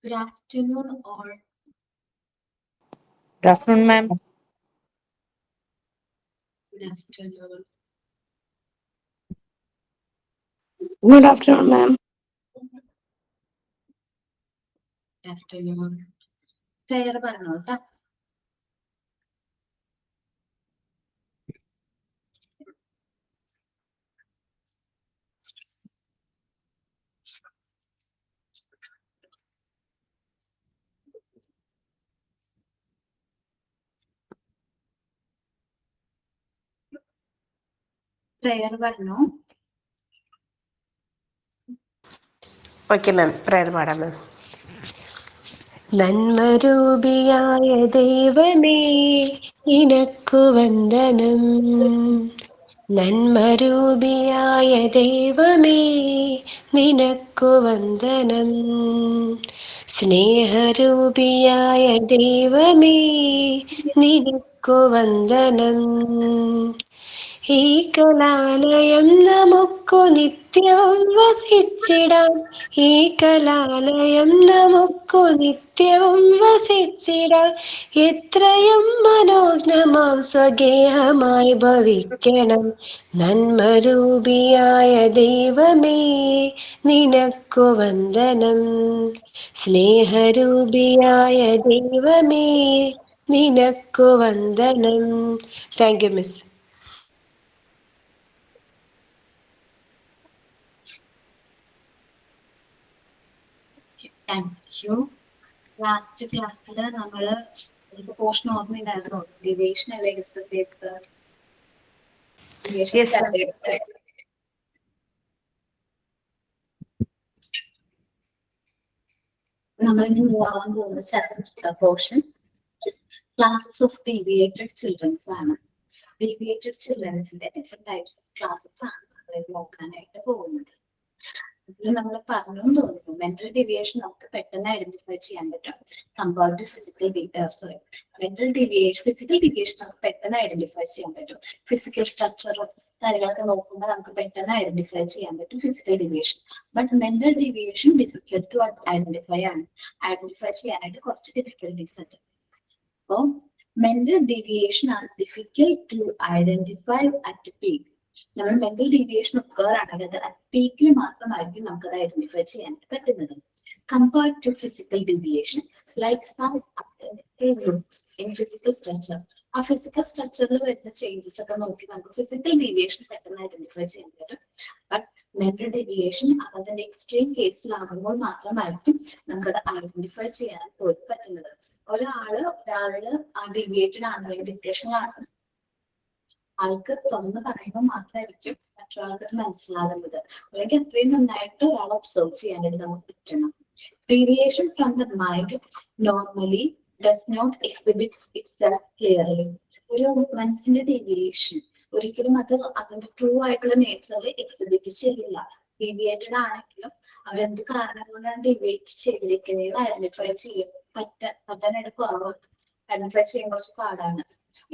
Good afternoon all. Good afternoon, ma'am. Good afternoon. Good afternoon, ma'am. Good afternoon. Prayer പറഞ്ഞോട്ടാ. Prayer പറഞ്ഞോ. Okay ma'am, prayer പാടാം മാം. നന്മരൂപിയായ ദൈവമേ നിനക്കു വന്ദനം. നന്മരൂപിയായ ദൈവമേ നിനക്കു വന്ദനം. സ്നേഹരൂപിയായ ദൈവമേ നിനക്കു വന്ദനം. ഈ കലാലയം നമുക്കു നിത്യവും വസിച്ചിടാം. ഈ കലാലയം നമുക്കു നിത്യവും വസിച്ചിടാം. എത്രയും മനോജ്ഞമാം സ്വഗേഹമായി ഭവിക്കണം. നന്മരൂപിയായ ദൈവമേ നിനക്കു വന്ദനം. സ്നേഹരൂപിയായ ദൈവമേ നിനക്കു വന്ദനം. Thank you miss. Thank you. Last ക്ലാസ്സിൽ നമ്മള് ഒരു പോർഷൻ ഓർമ്മയുണ്ടായിരുന്നു. ഡിവേഷൻ അല്ലേ ഡിസ്കസ് ചെയ്തത്? Yes, ma'am. നമ്മളിനി മൂവ് ആവാൻ പോകുന്ന portion classes of deviated childrens ആണ്. ഡീവിയേറ്റഡ് ചിൽഡ്രൻസിന്റെ ഡിഫറെന്റ് ടൈപ്സ് ഓഫ് ക്ലാസസ് ആണ് നമ്മൾ നോക്കാനായിട്ട് പോകുന്നത്. ഇതിൽ നമ്മൾ പറഞ്ഞു തോന്നുന്നു മെന്റൽ ഡീവിയേഷൻ നമുക്ക് പെട്ടെന്ന് ഐഡന്റിഫൈ ചെയ്യാൻ പറ്റും. Compared to physical physical deviation നമുക്ക് പെട്ടെന്ന് ഐഡന്റിഫൈ ചെയ്യാൻ പറ്റും. ഫിസിക്കൽ സ്ട്രക്ചറും കാര്യങ്ങളൊക്കെ നോക്കുമ്പോൾ നമുക്ക് പെട്ടെന്ന് ഐഡന്റിഫൈ ചെയ്യാൻ പറ്റും physical deviation. But mental deviation difficult to identify ആണ്. ഐഡന്റിഫൈ ചെയ്യാനായിട്ട് കുറച്ച് ഡിഫിക്കൽട്ടീസ് ഉണ്ട്. അപ്പോൾ മെന്റൽ ഡീവിയേഷൻ ആണ് difficult to identify at peak. നമ്മൾ മെന്റൽ ഡീവിയേഷൻ ഒക്കർ ആണെങ്കിൽ അത് അറ്റ് പീക്കിൽ മാത്രമായിരിക്കും നമുക്കത് ഐഡന്റിഫൈ ചെയ്യാൻ പറ്റുന്നത്. Compared to physical deviation like some groups in physical structure. ആ ഫിസിക്കൽ സ്ട്രക്ചറിൽ വരുന്ന ചേഞ്ചസ് ഒക്കെ നോക്കി നമുക്ക് ഫിസിക്കൽ ഡീവിയേഷൻ പെട്ടെന്ന് ഐഡന്റിഫൈ ചെയ്യാൻ പറ്റും. ബട്ട് മെന്റൽ ഡീവിയേഷൻ അതിന്റെ എക്സ്ട്രീം കേസിലാകുമ്പോൾ മാത്രമായിരിക്കും നമുക്കത് ഐഡന്റിഫൈ ചെയ്യാൻ പോലും പറ്റുന്നത്. ഒരാള് ആ ഡീവിയേറ്റഡ് ആണെങ്കിൽ ഡിപ്രഷനിലാണ് ആൾക്ക് തുറന്ന് പറയുമ്പോൾ മാത്രമായിരിക്കും മറ്റൊരാൾക്ക് മനസ്സിലാകുന്നത്. അല്ലെങ്കിൽ അത്രയും നന്നായിട്ട് ഒരാൾ ഒബ്സർവ് ചെയ്യാനായിട്ട് നമുക്ക് പറ്റണം. Deviation from the mind normally does not exhibit itself clearly. ഒരു മനസ്സിന്റെ ഡീവിയേഷൻ ഒരിക്കലും അത് അതിന്റെ ട്രൂ ആയിട്ടുള്ള നേച്ചറിൽ എക്സിബിറ്റ് ചെയ്യില്ല. ഡീവിയേറ്റഡ് ആണെങ്കിലും അവരെന്ത് കാരണം കൊണ്ടാണ് ഡീവിയേറ്റ് ചെയ്തിരിക്കുന്നത് ഐഡന്റിഫൈ ചെയ്യാൻ പറ്റാനായിട്ട് കുറവുണ്ട്. ഐഡന്റിഫൈ ചെയ്യാൻ കുറച്ച് പാടാണ്.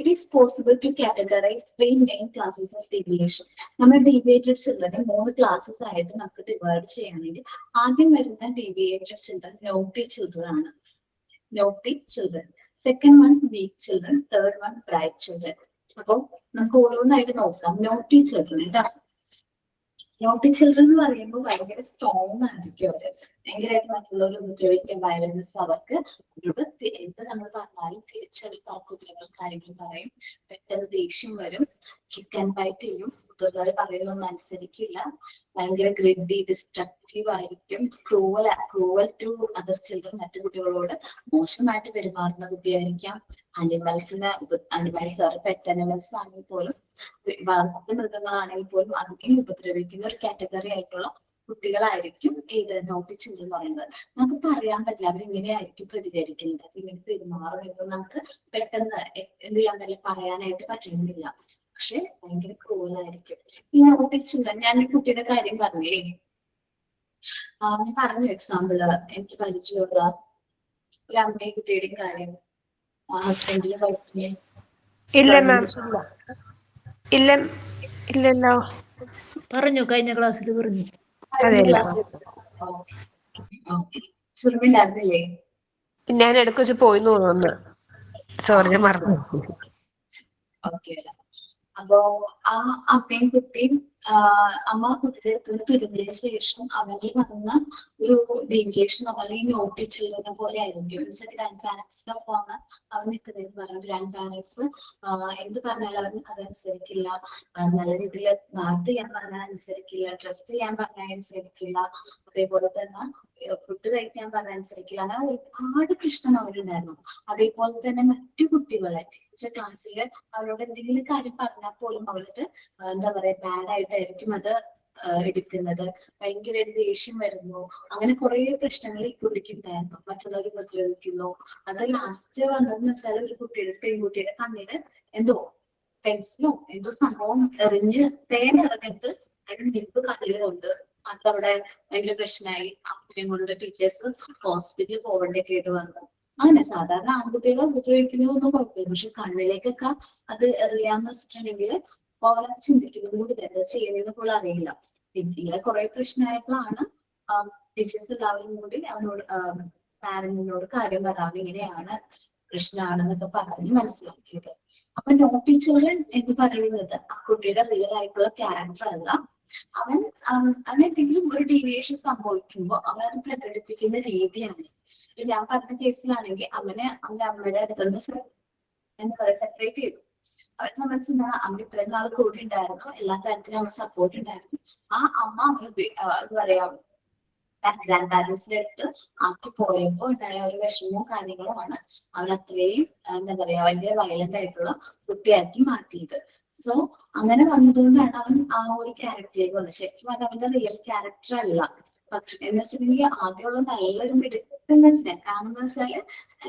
It is possible to categorize three main classes of deviation. നമ്മൾ ഡീവിയേറ്റഡ് ചിൽഡ്രനെ 3 ക്ലാസ്സസ് ആയിട്ട് നമുക്ക് ഡിവൈഡ് ചെയ്യാണെങ്കിൽ ആദ്യം വരുന്ന ഡീവിയേറ്റഡ് ചിൽഡ്രൻ നോട്ടി ചിൽഡ്രൻ ആണ്. Naughty children. Second one weak children. Third one bright children. അപ്പോൾ നമുക്ക് ഓരോന്നായിട്ട് നോക്കാം. നോട്ടി ചിൽഡ്രൻ കേട്ടോ. നോട്ടി ചിൽഡ്രൻ എന്ന് പറയുമ്പോൾ ഭയങ്കര സ്ട്രോങ് ആയിരിക്കും. അവര് ഭയങ്കരമായിട്ട് മറ്റുള്ളവർ ഉപദ്രവിക്കാൻ വയലൻസ് അവർക്ക് എന്ത് നമ്മൾ പറഞ്ഞാലും തിരിച്ചെടുത്ത് അവർക്ക് ഉത്തരങ്ങൾ കാര്യങ്ങൾ പറയും. പെട്ടെന്ന് ദേഷ്യം വരും. കിക്ക് ആൻഡ് ബൈറ്റ് ചെയ്യും. മുതിർന്നവർ പറയുന്നൊന്നും അനുസരിക്കില്ല. ഭയങ്കര ഗ്രിഡി ഡിസ്ട്രക്റ്റീവ് ആയിരിക്കും. Cruel to other children. മറ്റു കുട്ടികളോട് മോശമായിട്ട് പെരുമാറുന്ന കുട്ടിയായിരിക്കാം. അനിമൽസ് പെറ്റ് അനിമൽസ് ആണെങ്കിൽ പോലും വളർത്തു മൃഗങ്ങളാണെങ്കിൽ പോലും അതിനെയും ഉപദ്രവിക്കുന്ന ഒരു കാറ്റഗറി ആയിട്ടുള്ള കുട്ടികളായിരിക്കും ഏത് നോട്ടി ചിൽഡ്രൻ എന്ന് പറയുന്നത്. നമുക്ക് പറയാൻ പറ്റില്ല അവരിങ്ങനെയായിരിക്കും പ്രതികരിക്കുന്നത്, ഇങ്ങനെ പെരുമാറും എന്ന് നമുക്ക് പെട്ടെന്ന് എന്ത് ചെയ്യാൻ പറ്റില്ല, പറയാനായിട്ട് പറ്റുന്നില്ല. പക്ഷെ ഭയങ്കര ക്രൂവലായിരിക്കും ഈ നോട്ടി ചിൽഡ്രൻ. ഞാൻ ഈ കുട്ടിയുടെ കാര്യം പറഞ്ഞേ, ഞാൻ പറഞ്ഞു എക്സാമ്പിള് എനിക്ക് പരിചയമുള്ള ഒരു അമ്മയും കുട്ടിയുടെയും കാര്യം. ഹസ്ബൻഡിന് വൈഫിനെ ഇല്ല മാം, ഇല്ലല്ലോ. പറഞ്ഞു, കഴിഞ്ഞ ക്ലാസ്സിൽ പറഞ്ഞു. അതെയല്ല. സുറുമിണ്ടായിരുന്നില്ലേ? ഞാൻ ഇടയ്ക്ക് വെച്ച് പോയി തോന്നുന്നു. സോറി, ഞാൻ മറന്നു. ഓക്കെ. അപ്പോ ആ അമ്മയും കുട്ടിയും അമ്മ കുട്ടിയുടെ അടുത്ത് നിന്ന് തിരിഞ്ഞതിന് ശേഷം അവനിൽ വന്ന ഒരു ഡീവിയേഷൻ നമ്മൾ ഈ നോട്ടീസ് ചെയ്യുന്ന പോലെ ആയിരിക്കും. ഗ്രാൻഡ് പാരന്റ്സിന്റെ ഒപ്പമാണ് അവൻ നിൽക്കുന്നതെന്ന് പറഞ്ഞു. ഗ്രാൻഡ് പാരന്റ്സ് എന്ത് പറഞ്ഞാലും അവൻ അതനുസരിക്കില്ല. നല്ല രീതിയിൽ ബാത്ത് ചെയ്യാൻ പറഞ്ഞാൽ അനുസരിക്കില്ല, ഡ്രസ് ചെയ്യാൻ പറഞ്ഞാൽ അനുസരിക്കില്ല, അതേപോലെ തന്നെ ഫുഡ് കഴിക്കാൻ പറഞ്ഞാൽ അനുസരിക്കില്ല. അങ്ങനെ ഒരുപാട് പ്രശ്നം അവരുണ്ടായിരുന്നു. അതേപോലെ തന്നെ മറ്റു കുട്ടികളെ ക്ലാസ്സിൽ അവരോട് എന്തെങ്കിലും കാര്യം പറഞ്ഞാൽ പോലും അവരത് എന്താ പറയാ ബാഡ് ആയിട്ടായിരിക്കും അത് എടുക്കുന്നത്. ഭയങ്കര ദേഷ്യം വരുന്നു. അങ്ങനെ കുറെ പ്രശ്നങ്ങൾ ഈ കുട്ടിക്ക് ഉണ്ടായിരുന്നു. മറ്റുള്ളവർ ഉപദ്രവിക്കുന്നു. അത് ലാസ്റ്റ് വന്നതെന്ന് വെച്ചാൽ ഒരു പെൺകുട്ടിയുടെ കണ്ണില് എന്തോ പെൻസിലോ എന്തോ സംഭവം എറിഞ്ഞ് തേനിറങ്ങിട്ട് അതിന് നിപ്പ് കണ്ണിലുണ്ട്. അതവിടെ ഭയങ്കര പ്രശ്നമായി. അമ്മയും കൊണ്ട് ടീച്ചേഴ്സ് ഹോസ്പിറ്റലിൽ പോകേണ്ടൊക്കെ ആയിട്ട് വന്നു. അങ്ങനെ സാധാരണ ആൺകുട്ടികളെ ഉപദ്രവിക്കുന്നതൊന്നും കുഴപ്പമില്ല. പക്ഷെ കണ്ണിലേക്കൊക്കെ അത് എറിയാന്ന് വെച്ചിട്ടുണ്ടെങ്കിൽ ഓരോ ചിന്തിക്കുന്നത് കൂടി എന്താ ചെയ്യുന്നത് പോലും അറിയില്ല. പിന്നെ കുറെ പ്രശ്നമായപ്പോഴാണ് ടീച്ചേഴ്സ് എല്ലാവരും കൂടി അവനോട് പാരന്റിനോട് കാര്യം പറയാം, ഇങ്ങനെയാണ് പ്രശ്നമാണെന്നൊക്കെ പറഞ്ഞ് മനസ്സിലാക്കിയത്. അപ്പൊ നോട്ടി ചിൽഡ്രൻ എന്ന് പറയുന്നത് ആ കുട്ടിയുടെ റിയൽ ആയിട്ടുള്ള ക്യാരക്ടർ അല്ല. അവൻ എന്തെങ്കിലും ഒരു ഡീവിയേഷൻ സംഭവിക്കുമ്പോൾ അവനത് പ്രകടിപ്പിക്കുന്ന രീതിയാണ്. ഞാൻ പറഞ്ഞ കേസിലാണെങ്കിൽ അവന്റെ അമ്മയുടെ അടുത്തുനിന്ന് എന്താ പറയാ സെപ്പറേറ്റ് ചെയ്തു. അവരെ സംബന്ധിച്ച് അമ്മ ഇത്രയും നാൾ കൂടി ഉണ്ടായിരുന്നു, എല്ലാ കാര്യത്തിലും അവൻ സപ്പോർട്ട് ഉണ്ടായിരുന്നു. ആ അമ്മ അവന് എന്താ പറയാ ഗ്രാൻഡ് പാരന്റ്സിന്റെ അടുത്ത് ആക്കി പോയപ്പോ ഉണ്ടായ ഒരു വിഷമവും കാര്യങ്ങളുമാണ് അവൻ അത്രയും എന്താ പറയാ ഭയങ്കര വയലന്റ് ആയിട്ടുള്ള കുട്ടിയാക്കി മാറ്റിയത്. സോ അങ്ങനെ വന്നതുകൊണ്ടാണ് അവൻ ആ ഒരു ക്യാരക്ടറിലേക്ക് വന്നത്. ശരിക്കും അത് അവന്റെ റിയൽ ക്യാരക്ടർ അല്ല. പക്ഷെ എന്ന് വെച്ചിട്ടുണ്ടെങ്കിൽ ആദ്യമുള്ള നല്ലൊരു മിടുക്കൻ വെച്ചാൽ കാണുന്ന വെച്ചാല്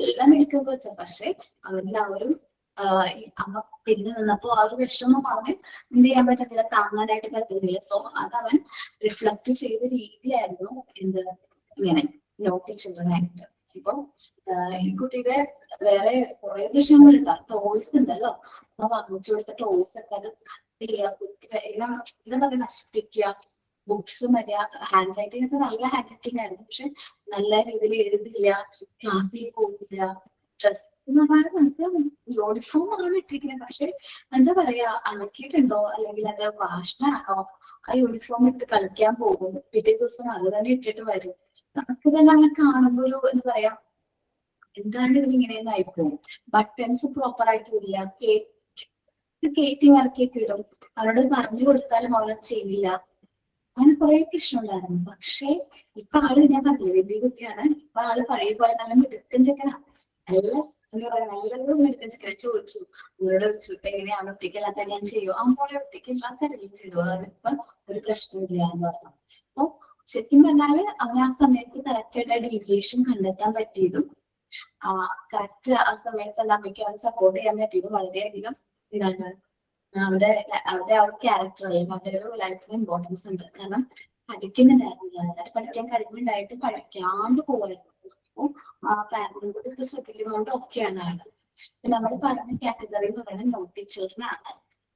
എല്ലാം മിടുക്കൊക്കെ വെച്ച, പക്ഷെ അവന്റെ ആ ഒരു അമ്മ പിന്നെ നിന്നപ്പോ ആ ഒരു വിഷമം അവന് എന്ത് ചെയ്യാൻ പറ്റത്തില്ല, താങ്ങാനായിട്ട് പറ്റുന്നില്ല. സോ അത് അവൻ റിഫ്ലക്ട് ചെയ്ത രീതിയായിരുന്നു എന്ത് ഇങ്ങനെ നോട്ടി ചിൽഡ്രൻ ആയിട്ട്. ഇപ്പൊ ഈ കുട്ടിയുടെ വേറെ കുറെ പ്രശ്നങ്ങളുണ്ട്. ടോയ്സ് ഉണ്ടല്ലോ, അപ്പൊ വാങ്ങിച്ചു കൊടുത്ത ടോയ്സ് ഒക്കെ അത് കട്ട് ചെയ്യുക, എല്ലാം എന്താ പറയുക നശിപ്പിക്കുക. ബുക്സ് മര്യ ഹാൻഡ് റൈറ്റിംഗ് ഒക്കെ നല്ല ഹാൻഡ് റൈറ്റിംഗ് ആയിരുന്നു, പക്ഷെ നല്ല രീതിയിൽ എഴുതില്ല, ക്ലാസ്സിൽ പോകില്ല. ഡ്രസ് എന്ന് പറഞ്ഞാൽ നമുക്ക് യൂണിഫോം ആണ് ഇട്ടിരിക്കുന്നത്, പക്ഷെ എന്താ പറയാ അലക്കിയിട്ടുണ്ടോ അല്ലെങ്കിൽ അത് വാഷനാണോ, ആ യൂണിഫോം ഇട്ട് കളിക്കാൻ പോകും, പിറ്റേ ദിവസം അത് തന്നെ ഇട്ടിട്ട് വരും. നമുക്കിതെല്ലാം അങ്ങനെ കാണുമ്പോൾ ഒരു എന്താ പറയാ എന്താണ് ഇതിലിങ്ങനെയെന്നായി പോകും. ബട്ടൺസ് പ്രോപ്പർ ആയിട്ട് ഇല്ല, കയറ്റി വരക്കിയിട്ട് ഇടും. അവരോട് പറഞ്ഞു കൊടുത്താലും അവരത് ചെയ്യില്ല. അങ്ങനെ കുറെ പ്രശ്നം ഉണ്ടായിരുന്നു. പക്ഷെ ഇപ്പൊ ആള് ഞാൻ പറഞ്ഞില്ലേ വലിയ കുട്ടിയാണ്. ഇപ്പൊ ആള് പഴയ പോലെ നല്ല മിടുക്കൻ ചെക്കനാ. നല്ല എന്താ പറയാ നല്ലൊരു മെഡിക്കൽ ചെക്കനെ ചോദിച്ചു, അവരോട് ചോദിച്ചു ഇപ്പൊ എങ്ങനെയാണ് ഒറ്റയ്ക്കല്ലാത്ത ഞാൻ ചെയ്യും. ആ പോലെ ഒറ്റയ്ക്കല്ലാത്ത കാര്യം ചെയ്തോളൂ, അതിപ്പോ ഒരു പ്രശ്നമില്ല എന്ന് പറഞ്ഞു. അപ്പൊ ശരിക്കും പറഞ്ഞാല് അവൻ ആ സമയത്ത് കറക്റ്റ് ആയിട്ട് ഡീവിയേഷൻ കണ്ടെത്താൻ പറ്റിയതും കറക്റ്റ് ആ സമയത്ത് എല്ലാം അമ്മയ്ക്ക് അവൻ സപ്പോർട്ട് ചെയ്യാൻ പറ്റിയതും വളരെയധികം ഇതാണ്. അവരുടെ ആ ഒരു ക്യാരക്ടർ അല്ലെങ്കിൽ അവരുടെ ഒരു ലൈഫിന് ഇമ്പോർട്ടൻസ് ഉണ്ട്. കാരണം പഠിക്കുന്നുണ്ടായിരുന്നില്ല, പഠിക്കാൻ കഴിവുണ്ടായിട്ട് പഠിക്കാണ്ട് പോകായിരുന്നു. ആ പാരന്റും കൂടി ഇപ്പൊ ശ്രദ്ധിക്കുന്നതുകൊണ്ട് ഒക്കെയാണ് ആള്. നമ്മൾ പറഞ്ഞ കാറ്റഗറി എന്ന് പറയുന്നത് നോട്ടി ചിൽഡ്രൻ ആണ്.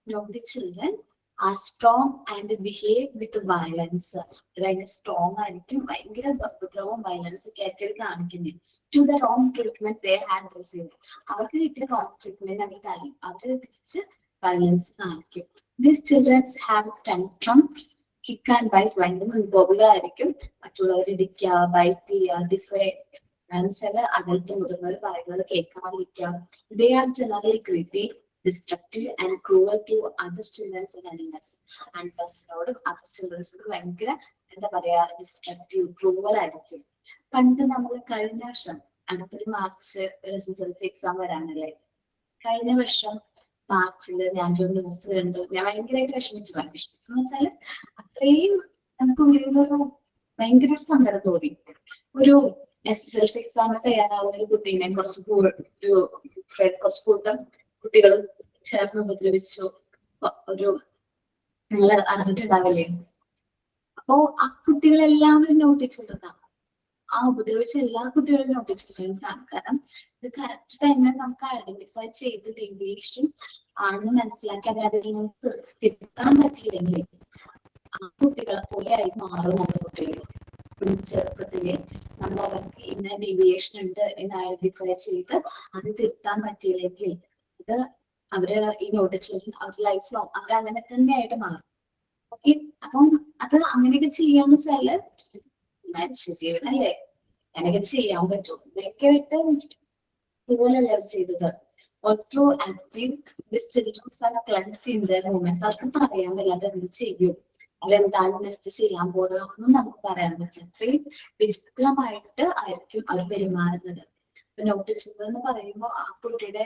Naughty children are strong and behave with violence. ഭയങ്കര സ്ട്രോങ് ആയിരിക്കും, ഭയങ്കര ഉപദ്രവവും വയലൻസ് ഒക്കെ ആയിട്ട് കാണിക്കുന്നത്. To the wrong treatment they had received. അവർക്ക് കിട്ടിയ റോങ് ട്രീറ്റ്മെന്റ് അവര് തിരിച്ച് വയലൻസ് കാണിക്കും. These childrens have tantrum, kick and bite. ഭയങ്കര മുൻപോകുകളായിരിക്കും, മറ്റുള്ളവർ ഇടിക്കുക, ബൈറ്റ് ചെയ്യുക, ഡിഫൈ. ചില അഡൽട്ട് മുതിർന്നവർ പറയുന്നത് കേൾക്കാതിരിക്കുക. They are generally greedy, destructive and cruel to other childrens and animals. ആനിമൽസിനോടും other ചിൽഡ്രൻസിനോടും ഭയങ്കര എന്താ പറയാ ഡിസ്ട്രക്റ്റീവ്, ക്രൂവൽ ആയിരിക്കും. പണ്ട് നമ്മൾ കഴിഞ്ഞ വർഷം അടുത്തൊരു മാർച്ച് SSLC എക്സാം വരാനല്ലേ, കഴിഞ്ഞ വർഷം മാർച്ചില് ഞാനൊരു ന്യൂസ് കണ്ടു. ഞാൻ ഭയങ്കരമായിട്ട് വിഷമിച്ചെന്ന് വെച്ചാല് അത്രയും നമുക്ക് ഉള്ളിലൊരു ഭയങ്കര ഒരു സങ്കടം തോന്നി. ഒരു SSLC എക്സാമിന് തയ്യാറാവുന്ന ഒരു കുട്ടീനെ കുറച്ച് കൂട്ടം കുട്ടികൾ ചേർന്ന് ഉപദ്രവിച്ചു. ഒരു നിങ്ങൾ അറിഞ്ഞിട്ടുണ്ടാവില്ലേ? അപ്പോ ആ കുട്ടികളെല്ലാവരും നോട്ടിച്ചിട്ടുണ്ടാവും. ആ ഉപദ്രവിച്ച എല്ലാ കുട്ടികളും നോട്ടിച്ചിട്ടുണ്ടാണ്. കാരണം ഇത് കറക്റ്റ് ടൈമിൽ നമുക്ക് ഐഡന്റിഫൈ ചെയ്ത് ഡീവിയേഷൻ ആണെന്ന് മനസ്സിലാക്കി അവരതിൽ നിന്ന് തിരുത്താൻ പറ്റിയില്ലെങ്കിൽ ആ കുട്ടികളെ പോലെ ആയി മാറും നമ്മുടെ കുട്ടികൾ. ചെറുപ്പത്തില് നമ്മൾ അവർക്ക് ഇന്ന ഡീവിയേഷൻ ഉണ്ട് എന്ന് ഐഡന്റിഫൈ ചെയ്ത് അത് തിരുത്താൻ പറ്റിയില്ലെങ്കിൽ ഇത് അവര് ഈ നോട്ടീസ് അവരുടെ ലൈഫ് ലോങ് അവർ അങ്ങനെ തന്നെയായിട്ട് മാറും. ഓക്കെ, അപ്പം അത് അങ്ങനെയൊക്കെ ചെയ്യാന്ന് വെച്ചാല് മനുഷ്യജീവനല്ലേ, അങ്ങനെയൊക്കെ ചെയ്യാൻ പറ്റും. ഇതൊക്കെ ആയിട്ട് ഇതുപോലല്ല അവർ ചെയ്തത്. Although active, these children are clumsy in their movements. അവർക്ക് പറയാൻ പറ്റാതെ എന്ത് ചെയ്യും, അവരെന്താണ് നെക്സ്റ്റ് ചെയ്യാൻ പോകുന്നതൊന്നും നമുക്ക് പറയാൻ പറ്റില്ല. അത്രയും വിചിത്രമായിട്ട് ആയിരിക്കും അവർ പെരുമാറുന്നത്. ഇപ്പൊ നോട്ടീസ് എന്ന് പറയുമ്പോൾ ആ കുട്ടിയുടെ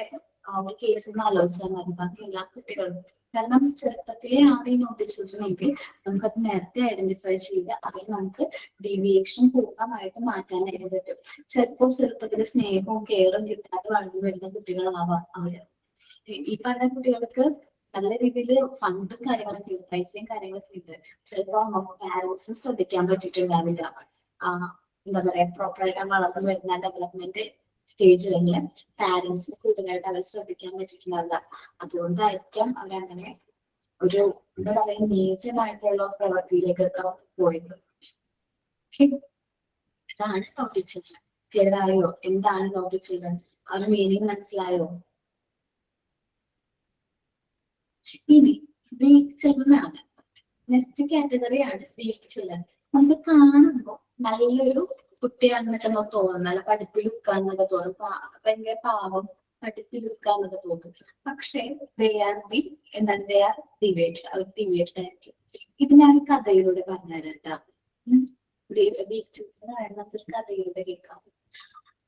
ആ ഒരു കേസ് ഒന്ന് ആലോചിച്ചാൽ മതി. ബാക്കി എല്ലാ കുട്ടികളും, കാരണം ചെറുപ്പത്തിലെ ആണ് ഈ നോട്ടീസ് ചിൽഡ്രനെങ്കിൽ നമുക്കത് നേരത്തെ ഐഡന്റിഫൈ ചെയ്ത് അതിൽ നമുക്ക് ഡീവിയേഷൻ പൂർണ്ണമായിട്ട് മാറ്റാനായിട്ട് പറ്റും. ചിലപ്പോൾ ചെറുപ്പത്തിലെ സ്നേഹവും കെയറും കിട്ടാതെ വളർന്നു വരുന്ന കുട്ടികളാവാം അവര്. ഈ പറഞ്ഞ കുട്ടികൾക്ക് നല്ല രീതിയിൽ ഫണ്ടും കാര്യങ്ങളൊക്കെ ഉണ്ട്, പൈസയും കാര്യങ്ങളൊക്കെ ഉണ്ട്. ചിലപ്പോ പാരന്റ്സിന് ശ്രദ്ധിക്കാൻ പറ്റിയിട്ടുണ്ടാവില്ല. എന്താ പറയാ, പ്രോപ്പറായിട്ട് വളർന്നു വരുന്ന ഡെവലപ്മെന്റ് സ്റ്റേജുകളില് പാരന്റ്സിന് കൂടുതലായിട്ട് അവർ ശ്രദ്ധിക്കാൻ പറ്റിയിട്ടുണ്ടാവില്ല. അതുകൊണ്ടായിരിക്കാം അവരങ്ങനെ ഒരു എന്താ പറയാ നീചമായിട്ടുള്ള പ്രവൃത്തിയിലേക്കൊക്കെ പോയത്. ഇതാണ് നോട്ടീസ് ചിൽഡ്രൻ. ക്ലിയർ ആയോ എന്താണ് നോട്ടീസ് ചിൽഡ്രൻ? ആ ഒരു മീനിങ് മനസ്സിലായോ? ഇനി വീക്ക് ചിൽഡ്രൻ ആണ്. നെക്സ്റ്റ് കാറ്റഗറി ആണ് വീക്ക് ചിൽഡ്രൻ. നമുക്ക് കാണുമ്പോൾ നല്ലൊരു കുട്ടിയാണെന്നൊക്കെ നമുക്ക് തോന്നും, നല്ല പഠിപ്പിൽ നിൽക്കാന്നൊക്കെ തോന്നും, ഭയങ്കര പാവം പഠിപ്പിൽ നിൽക്കാന്നൊക്കെ തോന്നും. പക്ഷെ എന്താണ് ഡിവേറ്റഡ് ആയിരിക്കും. ഇത് ഞാൻ കഥയിലൂടെ പറഞ്ഞുതരാം. വീക്ക് ചിൽഡ്രൻ നമുക്കൊരു കഥയിലൂടെ കേൾക്കാം.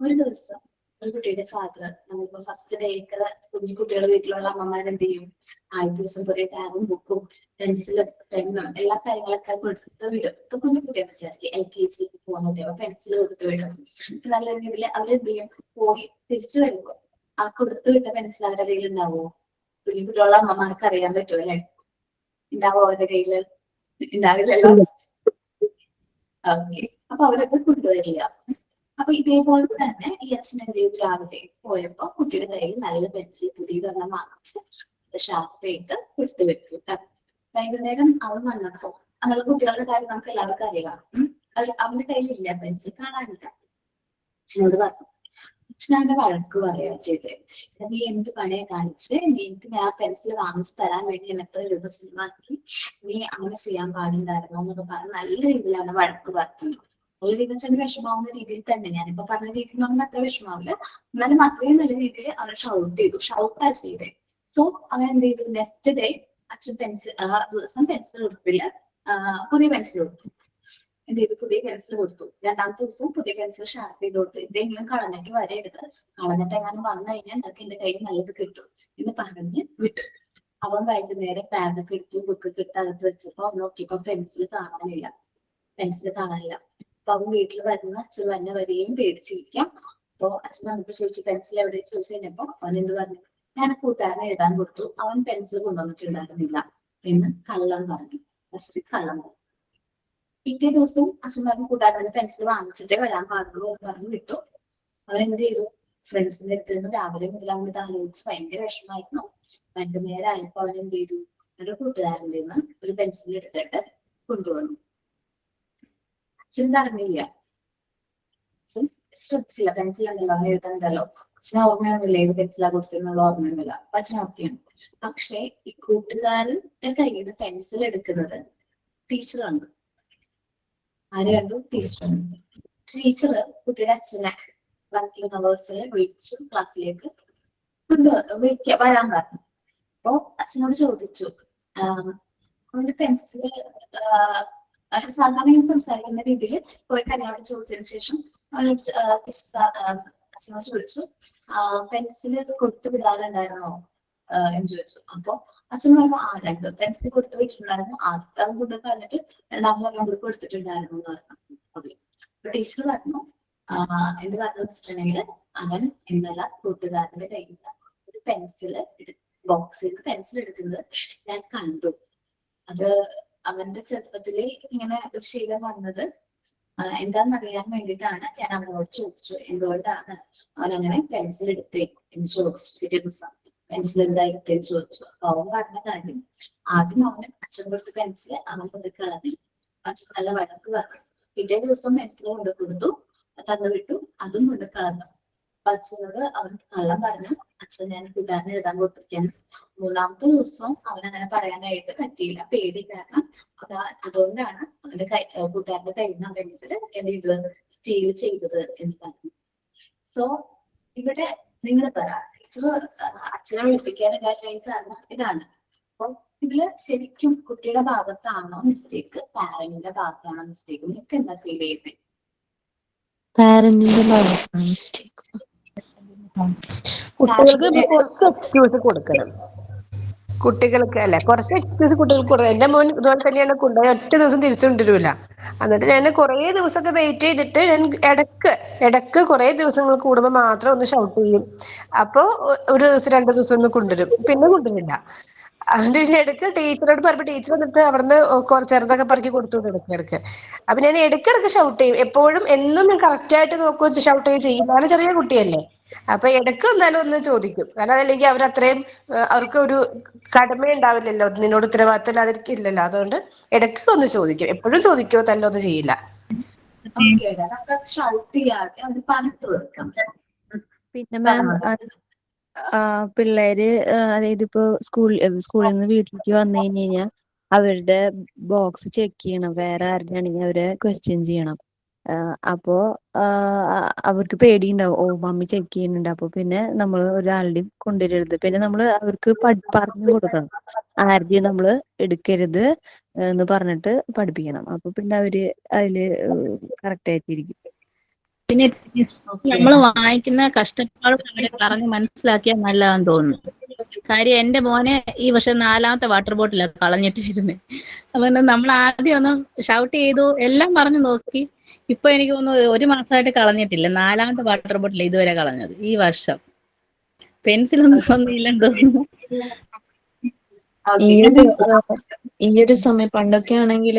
ഒരു ദിവസം ഒരു കുട്ടിയുടെ ഫാദർ, നമ്മളിപ്പോ ഫസ്റ്റ് ഡേക്ക് കുഞ്ഞു കുട്ടികളുടെ വീട്ടിലുള്ള അമ്മമാരെന്ത് ചെയ്യും, ആദ്യ ദിവസം കുറെ ടാബും ബുക്കും പെൻസിലും പെന്നും എല്ലാ കാര്യങ്ങളൊക്കെ കൊടുത്ത് വിടും. ഇപ്പൊ കുഞ്ഞു കുട്ടിയെന്ന് വിചാരിക്കും LKG പോകുന്ന കുട്ടികൾ പെൻസിൽ കൊടുത്തു വിടും. നല്ല രീതിയിൽ അവരെന്ത് ചെയ്യും, പോയി തിരിച്ചു വരുമ്പോ ആ കൊടുത്തു വിട്ട പെൻസിൽ അവരുടെ കയ്യിൽ ഉണ്ടാവുമോ? കുഞ്ഞു കുട്ടികളുടെ അമ്മമാർക്ക് അറിയാൻ പറ്റുമോ അല്ലെ? ഉണ്ടാവോ അവരുടെ കയ്യില്? ഉണ്ടാവില്ലല്ലോ. ഓക്കെ, അപ്പൊ അവരത് കൊണ്ടുവരില്ല. അപ്പൊ ഇതേപോലെ തന്നെ ഈ അച്ഛൻ എന്ത് ചെയ്തു, രാവിലെ പോയപ്പോ കുട്ടിയുടെ കയ്യിൽ നല്ല പെൻസിൽ പുതിയതൊരെണ്ണം വാങ്ങിച്ച് ഷാർപ്പ് ചെയ്ത് കൊടുത്തു വിട്ടു. വൈകുന്നേരം അവൻ വന്നപ്പോ അങ്ങനെ കുട്ടികളുടെ കാര്യം നമുക്ക് എല്ലാവർക്കും അറിയാം. അവന്റെ കയ്യിലില്ല പെൻസിൽ, കാണാനില്ല. അച്ഛനോട് പറഞ്ഞു. അച്ഛനവന്റെ വഴക്ക് പറയുക ചെയ്തേ, നീ എന്ത് പണിയെ കാണിച്ച്, എനിക്ക് ഞാൻ പെൻസിൽ വാങ്ങിച്ചു തരാൻ വേണ്ടി ഞാൻ എത്ര രൂപ ചിലവാക്കി, നീ അങ്ങനെ ചെയ്യാൻ പാടുണ്ടായിരുന്നു എന്നൊക്കെ പറഞ്ഞ് നല്ല രീതിയിലാണ് വഴക്ക് പറഞ്ഞു. നല്ല രീതിയിൽ ചെന്ന് വിഷമാവുന്ന രീതിയിൽ തന്നെ, ഞാനിപ്പോ പറഞ്ഞ രീതിയിൽ നമ്മൾ അത്ര വിഷമാവില്ല, എന്നാലും അത്രയും നല്ല രീതിയിൽ അവരെ ഷൗട്ട് ചെയ്തു, ഷൗട്ടാ ചെയ്തേ. സോ അവൻ എന്ത് ചെയ്തു, നെക്സ്റ്റ് ഡേ അച്ഛൻ പെൻസിൽ, ആ ദിവസം പെൻസിൽ കൊടുത്തില്ല, പുതിയ പെൻസിൽ കൊടുത്തു. എന്ത് ചെയ്തു, പുതിയ പെൻസിൽ കൊടുത്തു. രണ്ടാമത്തെ ദിവസവും പുതിയ പെൻസിൽ ഷാർപ്പ് ചെയ്ത് കൊടുത്തു. ഇതെങ്കിലും കളഞ്ഞിട്ട് വരരുത്, കളഞ്ഞിട്ട് എങ്ങനെ വന്നു കഴിഞ്ഞാൽ നിനക്ക് എന്റെ കയ്യിൽ നല്ലത് കിട്ടും എന്ന് പറഞ്ഞ് വിട്ടു. അവൻ വൈകുന്നേരം ബാഗൊക്കെ എടുത്തു, ബുക്കൊക്കെ ഇട്ട് അകത്ത് വെച്ചപ്പോ അവൻ നോക്കിയപ്പോ പെൻസിൽ കാണാനില്ല. അപ്പൊ അവൻ വീട്ടിൽ വരുന്ന അച്ഛൻ വന്നെ വരെയും പേടിച്ചിരിക്കാം. അപ്പൊ അച്ഛൻ വന്നപ്പോ ചോദിച്ചു, പെൻസിൽ എവിടെ ചോദിച്ചു കഴിഞ്ഞപ്പോ അവൻ എന്ത് പറഞ്ഞു, ഞാൻ കൂട്ടുകാരനെ എഴുതാൻ കൊടുത്തു, അവൻ പെൻസിൽ കൊണ്ടുവന്നിട്ടുണ്ടായിരുന്നില്ല എന്ന് കള്ളം പറഞ്ഞു. ഫസ്റ്റ് കള്ളം പറഞ്ഞു. പിറ്റേ ദിവസവും അച്ഛൻ പറഞ്ഞു, കൂട്ടുകാരന് പെൻസിൽ വാങ്ങിച്ചിട്ടേ വരാൻ പാടുള്ളൂ എന്ന് പറഞ്ഞു വിട്ടു. അവരെന്ത് ചെയ്തു, ഫ്രണ്ട്സിന്റെ അടുത്ത് നിന്ന് രാവിലെ മുതൽ അവൻ ഇത് ആലോചിച്ച് ഭയങ്കര വിഷമായിരുന്നു. വൈകുന്നേരം ആയപ്പോ അവൻ എന്ത് ചെയ്തു, ഒരു കൂട്ടുകാരൻ്റെ നിന്ന് ഒരു പെൻസിൽ എടുത്തിട്ട് കൊണ്ടുവന്നു. അച്ഛൻ അറിഞ്ഞില്ല, അച്ഛൻ ശ്രദ്ധിച്ചില്ല, പെൻസിൽ ഉണ്ടല്ലോ അവൻ എഴുതാനുണ്ടല്ലോ, അച്ഛന് ഓർമ്മയൊന്നുമില്ല ഏത് പെൻസിലാ കൊടുത്തെന്നുള്ള ഓർമ്മയൊന്നുമില്ല. അപ്പൊ അച്ഛൻ ഓക്കെയാണ്. പക്ഷെ ഈ കൂട്ടുകാരന്റെ കയ്യിൽ നിന്ന് പെൻസിൽ എടുക്കുന്നത് ടീച്ചറാണ്. ആര് കണ്ടു? ടീച്ചർ. ടീച്ചർ കുട്ടിയുടെ അച്ഛനെ വർക്കിംഗ് അവേഴ്സിൽ വിളിച്ചു ക്ലാസ്സിലേക്ക് വരാൻ പറഞ്ഞു. അപ്പൊ അച്ഛനോട് ചോദിച്ചു, അവന്റെ പെൻസിൽ സാധാരണ സംസാരിക്കുന്ന രീതിയിൽ കുറെ കാര്യങ്ങൾ ചോദിച്ചതിന് ശേഷം അച്ഛനോട് ചോദിച്ചു, പെൻസിൽ കൊടുത്തു വിടാറുണ്ടായിരുന്നോ എന്ന് ചോദിച്ചു. അപ്പൊ അച്ഛൻ പറഞ്ഞു, രണ്ട് പെൻസിൽ കൊടുത്തു വിട്ടിട്ടുണ്ടായിരുന്നു, ആദ്യത്തെ അവൻ കൊണ്ട് കളഞ്ഞിട്ട് രണ്ടാമത് കൂടെ കൊടുത്തിട്ടുണ്ടായിരുന്നു എന്ന് പറഞ്ഞു. ടീച്ചർ പറഞ്ഞു, എന്ത് പറഞ്ഞു വെച്ചിട്ടുണ്ടെങ്കിൽ അവൻ ഇന്നലെ കൂട്ടുകാരന്റെ കയ്യിൽ ഒരു പെൻസില് ബോക്സിൽ പെൻസിൽ എടുക്കുന്നത് ഞാൻ കണ്ടു. അത് അവന്റെ ചെറുപ്പത്തില് ഇങ്ങനെ ഒരു ശീലം വന്നത് എന്താണെന്നറിയാൻ വേണ്ടിയിട്ടാണ് ഞാൻ അവനോട് ചോദിച്ചു, എന്തുകൊണ്ടാണ് അവൻ അങ്ങനെ പെൻസിൽ എടുത്തേ എന്ന് ചോദിച്ചു. പിറ്റേ ദിവസം പെൻസിൽ എന്താ എടുത്തേന്ന് ചോദിച്ചു. അപ്പൊ അവൻ പറഞ്ഞ കാര്യം, ആദ്യം അവന് അച്ഛൻ കൊടുത്ത പെൻസിൽ അവൻ കൊണ്ട് കളഞ്ഞു, അച്ഛൻ നല്ല വഴക്ക് പറഞ്ഞു. പിറ്റേ ദിവസം പെൻസിൽ കൊണ്ട് കൊടുത്തു, തന്നു വിട്ടു, അതും കൊണ്ട് കളഞ്ഞു. അപ്പൊ അച്ഛനോട് അവൻ കള്ളം പറഞ്ഞു, അച്ഛൻ ഞാൻ കൂട്ടുകാരനെ എഴുതാൻ കൊടുത്തിരിക്കാണ്. മൂന്നാമത്തെ ദിവസം അവനങ്ങനെ പറയാനായിട്ട് പറ്റിയില്ല, പേടി കാരണം. അതുകൊണ്ടാണ് അവന്റെ കൂട്ടുകാരന്റെ കയ്യിൽ നിന്ന് പെൻസിൽ എന്ത് ചെയ്തത്, സ്റ്റീൽ ചെയ്തത് എന്ന് പറഞ്ഞു. സോ ഇവിടെ നിങ്ങൾ പറ, അച്ഛനെ വിളിപ്പിക്കാനുള്ള കാരണം ഇതാണ്. അപ്പൊ ഇതില് ശരിക്കും കുട്ടിയുടെ ഭാഗത്താണോ മിസ്റ്റേക്ക്, പാരന്റിന്റെ ഭാഗത്താണോ മിസ്റ്റേക്ക്? നിങ്ങൾക്ക് എന്താ ഫീൽ ചെയ്യുന്നത്? പാരന്റിന്റെ ഭാഗത്താണ് മിസ്റ്റേക്ക്. കുട്ടികൾക്ക് കുറച്ച് എക്സ്ക്യൂസ് കൊടുക്കണം. കുട്ടികൾക്ക് അല്ലെ, കുറച്ച് എക്സ്ക്യൂസ് കുട്ടികൾക്ക് കൊടുക്കണം. എന്റെ മോൻ ഇതുപോലെ തന്നെയാണ്, കൊണ്ടുപോയി ഒറ്റ ദിവസം തിരിച്ചു കൊണ്ടുവരില്ല. എന്നിട്ട് ഞാൻ കുറെ ദിവസമൊക്കെ വെയിറ്റ് ചെയ്തിട്ട് ഞാൻ ഇടക്ക് കുറെ ദിവസങ്ങൾ കൂടുമ്പോൾ മാത്രം ഒന്ന് ഷൗട്ട് ചെയ്യും. അപ്പൊ ഒരു ദിവസം 2 ദിവസം ഒന്ന് കൊണ്ടുവരും, പിന്നെ കൊണ്ടുവരില്ല. അതിന്റെ പിന്നെ ഇടയ്ക്ക് ടീച്ചറോട് പറയുമ്പോ ടീച്ചർ വന്നിട്ട് അവിടുന്ന് ചെറുതൊക്കെ പറക്കി കൊടുത്തു ഇടയ്ക്കിടയ്ക്ക്. അപ്പൊ ഞാൻ ഇടയ്ക്കിടയ്ക്ക് ഷൗട്ട് ചെയ്യും. എപ്പോഴും എന്നും കറക്റ്റ് ആയിട്ട് നോക്കുക ഷൗട്ട് ചെയ്യും. കാരണം ചെറിയ കുട്ടിയല്ലേ, അപ്പൊ ഇടയ്ക്ക് എന്തായാലും ഒന്ന് ചോദിക്കും. കാരണം അതല്ലെങ്കിൽ അവരത്രയും അവർക്ക് ഒരു കടമ ഉണ്ടാവില്ലല്ലോ, നിന്നോട് ഉത്തരവാദിത്തം ഇല്ലാതിരിക്കില്ലല്ലോ. അതുകൊണ്ട് ഇടയ്ക്ക് ഒന്ന് ചോദിക്കും. എപ്പോഴും ചോദിക്കോ തല്ലൊന്നും ചെയ്യില്ല. പിന്നെ മാം പിള്ളേര് അതായത് ഇപ്പൊ സ്കൂളിൽ നിന്ന് വീട്ടിലേക്ക് വന്നു കഴിഞ്ഞാൽ അവരുടെ ബോക്സ് ചെക്ക് ചെയ്യണം, വേറെ ആരുടെയാണെങ്കിൽ അവരെ ക്വസ്റ്റ്യൻ ചെയ്യണം. അപ്പോ അവർക്ക് പേടിയുണ്ടാവും, ഓ മമ്മി ചെക്ക് ചെയ്യുന്നുണ്ട്, അപ്പൊ പിന്നെ നമ്മൾ ഒരാളുടെയും കൊണ്ടുവരരുത്. പിന്നെ നമ്മൾ അവർക്ക് പറഞ്ഞു കൊടുക്കണം, ആരുടെയും നമ്മള് എടുക്കരുത് എന്ന് പറഞ്ഞിട്ട് പഠിപ്പിക്കണം. അപ്പൊ പിന്നെ അവര് അതില് കറക്റ്റ് ആയിട്ടിരിക്കും. പിന്നെ നമ്മൾ വായിക്കുന്ന കഷ്ടപ്പാടും അവരെ പറഞ്ഞ് മനസ്സിലാക്കിയാൽ നല്ലതാന്ന് തോന്നുന്നു. കാര്യം എന്റെ മോനെ ഈ വർഷം 4ാമത്തെ വാട്ടർ ബോട്ടിലാണ് കളഞ്ഞിട്ട് വരുന്നത്. അതുകൊണ്ട് നമ്മൾ ആദ്യം ഒന്ന് ഷൗട്ട് ചെയ്തു, എല്ലാം പറഞ്ഞു നോക്കി. ഇപ്പൊ എനിക്ക് തോന്നുന്നു 1 മാസമായിട്ട് കളഞ്ഞിട്ടില്ല. 4ാമത്തെ വാട്ടർ ബോട്ടിൽ ഇതുവരെ കളഞ്ഞത് ഈ വർഷം. പെൻസിലൊന്നും വന്നില്ലെന്ന് തോന്നുന്നു. ഈ ഒരു സമയം പണ്ടൊക്കെ ആണെങ്കിൽ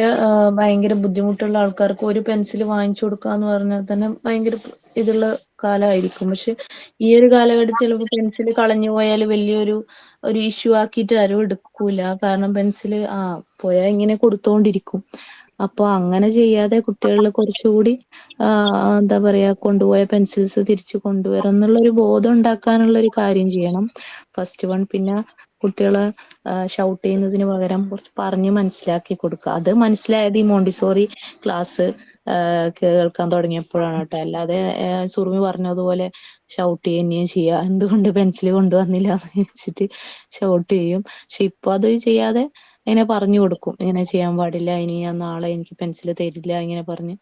ഭയങ്കര ബുദ്ധിമുട്ടുള്ള ആൾക്കാർക്ക് ഒരു പെൻസിൽ വാങ്ങിച്ചു കൊടുക്കാന്ന് പറഞ്ഞാൽ തന്നെ ഭയങ്കര ഇതുള്ള കാലമായിരിക്കും. പക്ഷെ ഈ ഒരു കാലഘട്ടത്തിൽ ചിലപ്പോൾ പെൻസിൽ കളഞ്ഞു പോയാൽ വലിയൊരു ഇഷ്യൂ ആക്കിയിട്ട് ആരും എടുക്കൂല. കാരണം പെൻസിൽ പോയാൽ ഇങ്ങനെ കൊടുത്തോണ്ടിരിക്കും. അപ്പൊ അങ്ങനെ ചെയ്യാതെ കുട്ടികളിൽ കുറച്ചുകൂടി എന്താ പറയാ, കൊണ്ടുപോയ പെൻസിൽസ് തിരിച്ചു കൊണ്ടുവരണം എന്നുള്ള ഒരു ബോധം ഉണ്ടാക്കാനുള്ള ഒരു കാര്യം ചെയ്യണം ഫസ്റ്റ് വൺ. പിന്നെ കുട്ടികളെ ഷൗട്ട് ചെയ്യുന്നതിന് പകരം കുറച്ച് പറഞ്ഞ് മനസ്സിലാക്കി കൊടുക്കുക. അത് മനസ്സിലായത് ഈ മോണ്ടിസോറി ക്ലാസ് കേൾക്കാൻ തുടങ്ങിയപ്പോഴാണ് കേട്ടോ. അല്ലാതെ സുറുമി പറഞ്ഞതുപോലെ ഷൗട്ട് ചെയ്യുകയും ചെയ്യുക, എന്തുകൊണ്ട് പെൻസിൽ കൊണ്ടുവന്നില്ല എന്ന് വെച്ചിട്ട് ഷൗട്ട് ചെയ്യും. പക്ഷെ ഇപ്പൊ അത് ചെയ്യാതെ ഇങ്ങനെ പറഞ്ഞു കൊടുക്കും, ഇങ്ങനെ ചെയ്യാൻ പാടില്ല, ഇനി ഞാൻ നാളെ എനിക്ക് പെൻസിൽ തരില്ല, ഇങ്ങനെ പറഞ്ഞു.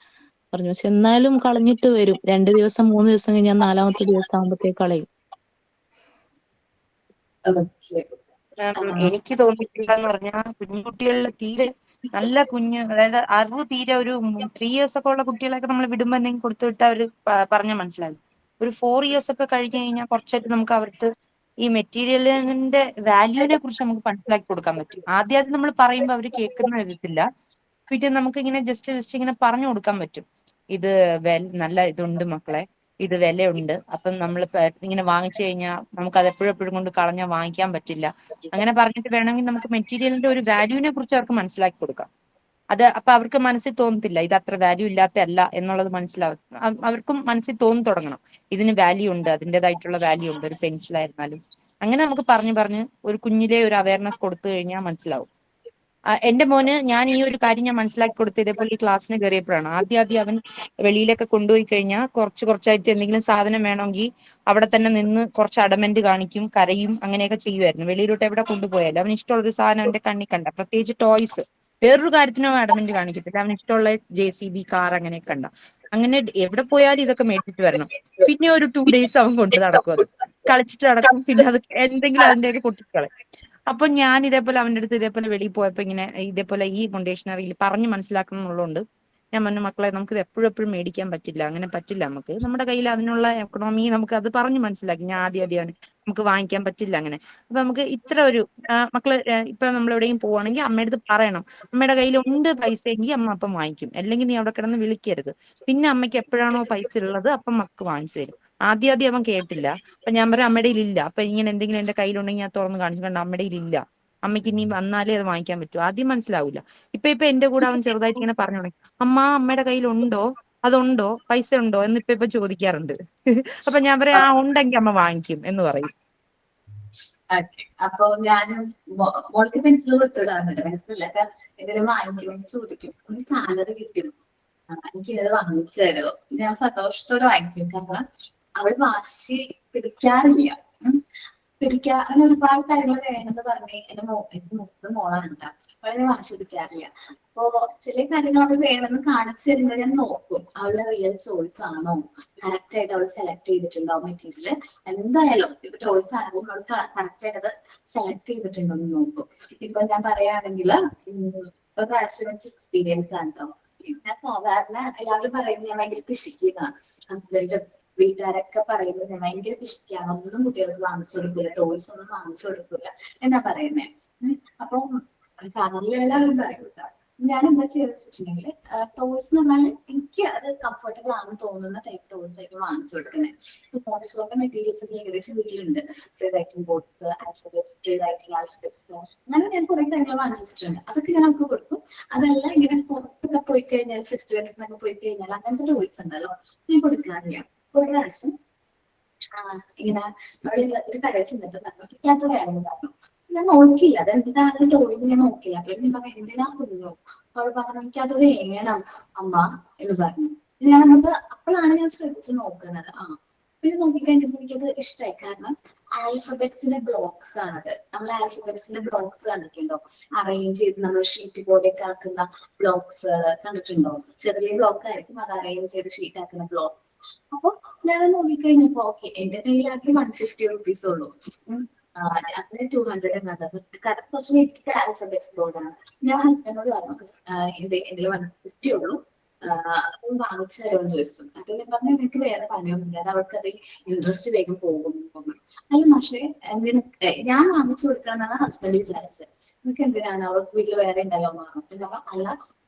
പക്ഷെ എന്നാലും കളഞ്ഞിട്ട് വരും. 2 ദിവസം 3 ദിവസം കഴിഞ്ഞാൽ 4ാമത്തെ ദിവസം ആകുമ്പോഴത്തേക്ക് കളയും. എനിക്ക് തോന്നിയിട്ടുള്ളതെന്ന് പറഞ്ഞാൽ കുഞ്ഞുകുട്ടികളിൽ തീരെ നല്ല അതായത് അറിവ് തീരെ ഒരു 3 years ഒക്കെ ഉള്ള കുട്ടികളൊക്കെ നമ്മൾ വിടുമ്പോ എന്തെങ്കിലും കൊടുത്തു വിട്ടാൽ അവര് പറഞ്ഞാൽ മനസ്സിലാകും. ഒരു 4 years ഒക്കെ കഴിഞ്ഞ് കഴിഞ്ഞാൽ കുറച്ചായിട്ട് നമുക്ക് അവർക്ക് ഈ മെറ്റീരിയലിന്റെ വാല്യൂവിനെ കുറിച്ച് നമുക്ക് മനസ്സിലാക്കി കൊടുക്കാൻ പറ്റും. ആദ്യം നമ്മൾ പറയുമ്പോൾ അവര് കേൾക്കുന്ന വിധത്തില്ല, പിന്നെ നമുക്ക് ഇങ്ങനെ ജസ്റ്റ് ഇങ്ങനെ പറഞ്ഞു കൊടുക്കാൻ പറ്റും. ഇത് നല്ല ഇതുണ്ട് മക്കളെ, ഇത് വിലയുണ്ട്, അപ്പം നമ്മൾ ഇങ്ങനെ വാങ്ങിച്ചു കഴിഞ്ഞാൽ നമുക്ക് അത് എപ്പോഴും കൊണ്ട് കളഞ്ഞാൽ വാങ്ങിക്കാൻ പറ്റില്ല. അങ്ങനെ പറഞ്ഞിട്ട് വേണമെങ്കിൽ നമുക്ക് മെറ്റീരിയലിന്റെ ഒരു വാല്യൂവിനെ കുറിച്ച് അവർക്ക് മനസ്സിലാക്കി കൊടുക്കാം. അപ്പൊ അവർക്ക് മനസ്സിൽ തോന്നത്തില്ല ഇത് അത്ര വാല്യൂ ഇല്ലാത്തല്ല എന്നുള്ളത് മനസ്സിലാവും. അവർക്കും മനസ്സിൽ തോന്നി തുടങ്ങണം ഇതിന് വാല്യൂ ഉണ്ട്, അതിൻ്റെതായിട്ടുള്ള വാല്യൂ ഉണ്ട്, ഒരു പെൻസിലായിരുന്നാലും. അങ്ങനെ നമുക്ക് പറഞ്ഞ് ഒരു കുഞ്ഞിലെ ഒരു അവയർനെസ് കൊടുത്തു കഴിഞ്ഞാൽ മനസ്സിലാവും. എന്റെ മോന് ഞാൻ ഈ ഒരു കാര്യം ഞാൻ മനസ്സിലാക്കി കൊടുത്ത് ഇതേപോലെ ഈ ക്ലാസ്സിന് കയറിയപ്പോഴാണ്. ആദ്യം അവൻ വെളിയിലൊക്കെ കൊണ്ടുപോയി കഴിഞ്ഞാൽ കുറച്ചായിട്ട് എന്തെങ്കിലും സാധനം വേണമെങ്കിൽ അവിടെ തന്നെ നിന്ന് കുറച്ച് അടമെന്റ് കാണിക്കും, കരയും, അങ്ങനെയൊക്കെ ചെയ്യുമായിരുന്നു. വെളിയിലോട്ട് എവിടെ കൊണ്ടുപോയാലും അവന് ഇഷ്ടമുള്ളൊരു സാധനം അവന്റെ കണ്ണിൽ കണ്ട, പ്രത്യേകിച്ച് ടോയ്സ്, വേറൊരു കാര്യത്തിനും അടമെന്റ് കാണിക്കത്തില്ല. അവന് ഇഷ്ടമുള്ള JCB കാർ അങ്ങനെയൊക്കെ കണ്ട, അങ്ങനെ എവിടെ പോയാലും ഇതൊക്കെ മേടിച്ചിട്ട് വരണം. പിന്നെ ഒരു 2 days അവൻ കൊണ്ട് നടക്കും, അത് കളിച്ചിട്ട് നടക്കും, പിന്നെ അത് എന്തെങ്കിലും അതിന്റെയൊക്കെ പൊട്ടിക്കളയും. അപ്പൊ ഞാൻ ഇതേപോലെ അവന്റെ അടുത്ത് ഇതേപോലെ വെളിയിൽ പോയപ്പോ ഇങ്ങനെ ഇതേപോലെ ഈ സ്റ്റേഷനറിയിൽ പറഞ്ഞ് മനസ്സിലാക്കണം എന്നുള്ളതുകൊണ്ട് ഞാൻ പറഞ്ഞു, മക്കളെ നമുക്ക് ഇത് എപ്പോഴും മേടിക്കാൻ പറ്റില്ല, അങ്ങനെ പറ്റില്ല, നമുക്ക് നമ്മുടെ കയ്യിൽ അതിനുള്ള എക്കണോമി നമുക്ക് അത് പറഞ്ഞ് മനസ്സിലാക്കി. ഞാൻ ആദ്യമാണ് നമുക്ക് വാങ്ങിക്കാൻ പറ്റില്ല അങ്ങനെ. അപ്പൊ നമുക്ക് ഇത്ര ഒരു മക്കള് ഇപ്പൊ നമ്മൾ എവിടെയും പോവാണെങ്കിൽ അമ്മയുടെ പറയണം, അമ്മയുടെ കയ്യിൽ ഉണ്ട് പൈസ എങ്കിൽ അമ്മ അപ്പം വാങ്ങിക്കും, അല്ലെങ്കിൽ നീ അവിടെ കിടന്ന് വിളിക്കരുത്. പിന്നെ അമ്മയ്ക്ക് എപ്പോഴാണോ പൈസ ഉള്ളത് അപ്പം മക്ക വാങ്ങിച്ചു തരും. ആദ്യം അവൻ കേട്ടില്ല. അപ്പൊ ഞാൻ പറയാം അമ്മയുടെ ഇല്ല, അപ്പൊ ഇങ്ങനെ എന്തെങ്കിലും എന്റെ കയ്യിലുണ്ടെങ്കിൽ ഞാൻ തുറന്ന് കാണിച്ചു കണ്ട അമ്മയുടെ ഇല്ല, അമ്മയ്ക്ക് ഇനി വന്നാലേ അത് വാങ്ങിക്കാൻ പറ്റൂ. ആദ്യം മനസ്സിലാവില്ല. ഇപ്പൊ എന്റെ കൂടെ അവൻ ചെറുതായിട്ട് ഇങ്ങനെ പറഞ്ഞു തുടങ്ങി, അമ്മയുടെ കയ്യിൽ ഉണ്ടോ, അതുണ്ടോ, പൈസ ഉണ്ടോ എന്ന് ഇപ്പൊ ചോദിക്കാറുണ്ട്. അപ്പൊ ഞാൻ പറയാം ആ ഉണ്ടെങ്കിൽ അമ്മ വാങ്ങിക്കും എന്ന് പറയും. ഓക്കെ, അപ്പൊ ഞാനും മോൾക്ക് പെൻസിൽ കൊടുത്തിടാറുണ്ട്. പെൻസിലൊക്കെ എന്തെങ്കിലും വാങ്ങിക്കുമെന്ന് ചോദിക്കും. ഒരു സാലറി കിട്ടും, എനിക്ക് ഇത് വാങ്ങിച്ചു തരുമോ? ഞാൻ സന്തോഷത്തോടെ വാങ്ങിക്കും. കാരണം അവള് വാശി പിടിക്കാറില്ല. പിടിക്കാ അങ്ങനെ ഒരുപാട് കാര്യങ്ങൾ വേണമെന്ന് പറഞ്ഞ് എന്റെ മൂത്ത മോളാണ് കേട്ടോ, വളരെ വാശി പിടിക്കാറില്ല. അപ്പൊ ചില കാര്യങ്ങൾ അവൾ വേണമെന്ന് കാണിച്ചു തരുമ്പോൾ ഞാൻ നോക്കും അവളുടെ റിയൽ ചോയ്സ് ആണോ, കറക്റ്റ് ആയിട്ട് അവൾ സെലക്ട് ചെയ്തിട്ടുണ്ടോ മെറ്റീരിയൽ. എന്തായാലും ഇപ്പൊ ചോയ്സ് ആണെങ്കിൽ അവൾ കറക്റ്റ് ആയിട്ട് അത് സെലക്ട് ചെയ്തിട്ടുണ്ടോ എന്ന് നോക്കും. ഇപ്പൊ ഞാൻ പറയുകയാണെങ്കിൽ ഒരു പ്രാവശ്യം എനിക്ക് എക്സ്പീരിയൻസ് ആണ് കേട്ടോ. ഞാൻ സാധാരണ എല്ലാവരും പറയുന്നത് ഞാൻ ഭയങ്കര പിശിക്കുന്നതാണ്. ഹസ്ബൻഡും വീട്ടുകാരൊക്കെ പറയുന്നത് ഞാൻ ഭയങ്കര പിശിക്കാണ്, ഒന്നും കുട്ടികൾക്ക് വാങ്ങിച്ചു കൊടുക്കില്ല, ടോയ്സ് ഒന്നും വാങ്ങിച്ചു കൊടുക്കില്ല എന്നാ പറയുന്നേ. അപ്പൊ ഫാമിലി എല്ലാവരും പറയും കേട്ടോ. ഞാൻ എന്താ ചെയ്തെന്ന് വെച്ചിട്ടുണ്ടെങ്കിൽ ടോയ്സ് എന്ന് പറഞ്ഞാൽ എനിക്ക് അത് കംഫർട്ടബിൾ ആണെന്ന് തോന്നുന്ന ടൈപ്പ് ടോയ്സ് ആയിട്ട് വാങ്ങിച്ചു കൊടുക്കുന്നത്. മോണ്ടിസോറിന്റെ മെറ്റീരിയൽസ് ഒക്കെ ഏകദേശം വീട്ടിലുണ്ട്. Free writing boards, alphabets, free writing alphabets, അങ്ങനെ ഞാൻ കുറെ കാര്യങ്ങൾ വാങ്ങിച്ചിട്ടുണ്ട്. അതൊക്കെ ഞാൻ നമുക്ക് കൊടുക്കും. അതല്ല ഇങ്ങനെ പുറത്തൊക്കെ പോയി കഴിഞ്ഞാൽ, ഫെസ്റ്റിവൽസിനൊക്കെ പോയി കഴിഞ്ഞാൽ അങ്ങനത്തെ ടോയ്സ് ഉണ്ടല്ലോ, ഞാൻ കൊടുക്കാറില്ല. ഒരു പ്രാവശ്യം ഇങ്ങനെ ഒരു കടയിൽ ചെന്നിട്ട് എനിക്കത് വേണമെന്ന് പറഞ്ഞു. ഞാൻ നോക്കിയില്ല അതെന്താണ് ടോയ്ന്ന് ഞാൻ നോക്കിയില്ല. അപ്പൊ ഞാൻ പറഞ്ഞു എന്തിനാ കുഞ്ഞു? അവൾ പറഞ്ഞു എനിക്കത് വേണം അമ്മ എന്ന് പറഞ്ഞു. ഞാൻ അങ്ങോട്ട് അപ്പോഴാണ് ഞാൻ ശ്രദ്ധിച്ച് നോക്കുന്നത്. പിന്നെ നോക്കിക്കഴിഞ്ഞപ്പോൾ എനിക്കത് ഇഷ്ടമായി. കാരണം ആൽഫബറ്റ്സിന്റെ ബ്ലോക്സ് ആണത്. നമ്മൾ ആൽഫബറ്റ്സിന്റെ ബ്ലോക്സ് കണ്ടിട്ടുണ്ടോ? അറേഞ്ച് ചെയ്ത് നമ്മൾ ഷീറ്റ് പോലെയൊക്കെ ആക്കുന്ന ബ്ലോക്സ് കണ്ടിട്ടുണ്ടോ? ചെറിയ ബ്ലോക്ക് ആയിരിക്കും, അത് അറേഞ്ച് ചെയ്ത് ഷീറ്റ് ആക്കുന്ന ബ്ലോക്സ്. അപ്പൊ ഞാൻ നോക്കിക്കഴിഞ്ഞപ്പോ ഓക്കെ, എന്റെ കയ്യിലാക്കി 150 റുപ്പീസ് ഉള്ളൂ. അതിന് 200 കാരണം കുറച്ച് വീട്ടിൽ ആൽഫബറ്റ്സ് ബോർഡാണ്. ഞാൻ ഹസ്ബൻഡിനോട് പറഞ്ഞു എന്റെ 150 ഉള്ളൂ, അപ്പം വാങ്ങിച്ചു തരുമെന്ന് ചോദിച്ചു. അത് ഞാൻ പറഞ്ഞു നിനക്ക് വേറെ പണിയൊന്നുമില്ല, അത് അവൾക്ക് അതിൽ ഇൻട്രസ്റ്റ് വേഗം പോകും. അല്ല പക്ഷേ ഞാൻ വാങ്ങിച്ചു കൊടുക്കണം എന്നാണ് ഹസ്ബൻഡ് വിചാരിച്ചത്. നിനക്ക് എന്തിനാണ്, അവൾക്ക് വീട്ടിൽ വേറെ ഉണ്ടല്ലോ എന്ന് പറഞ്ഞു. അല്ല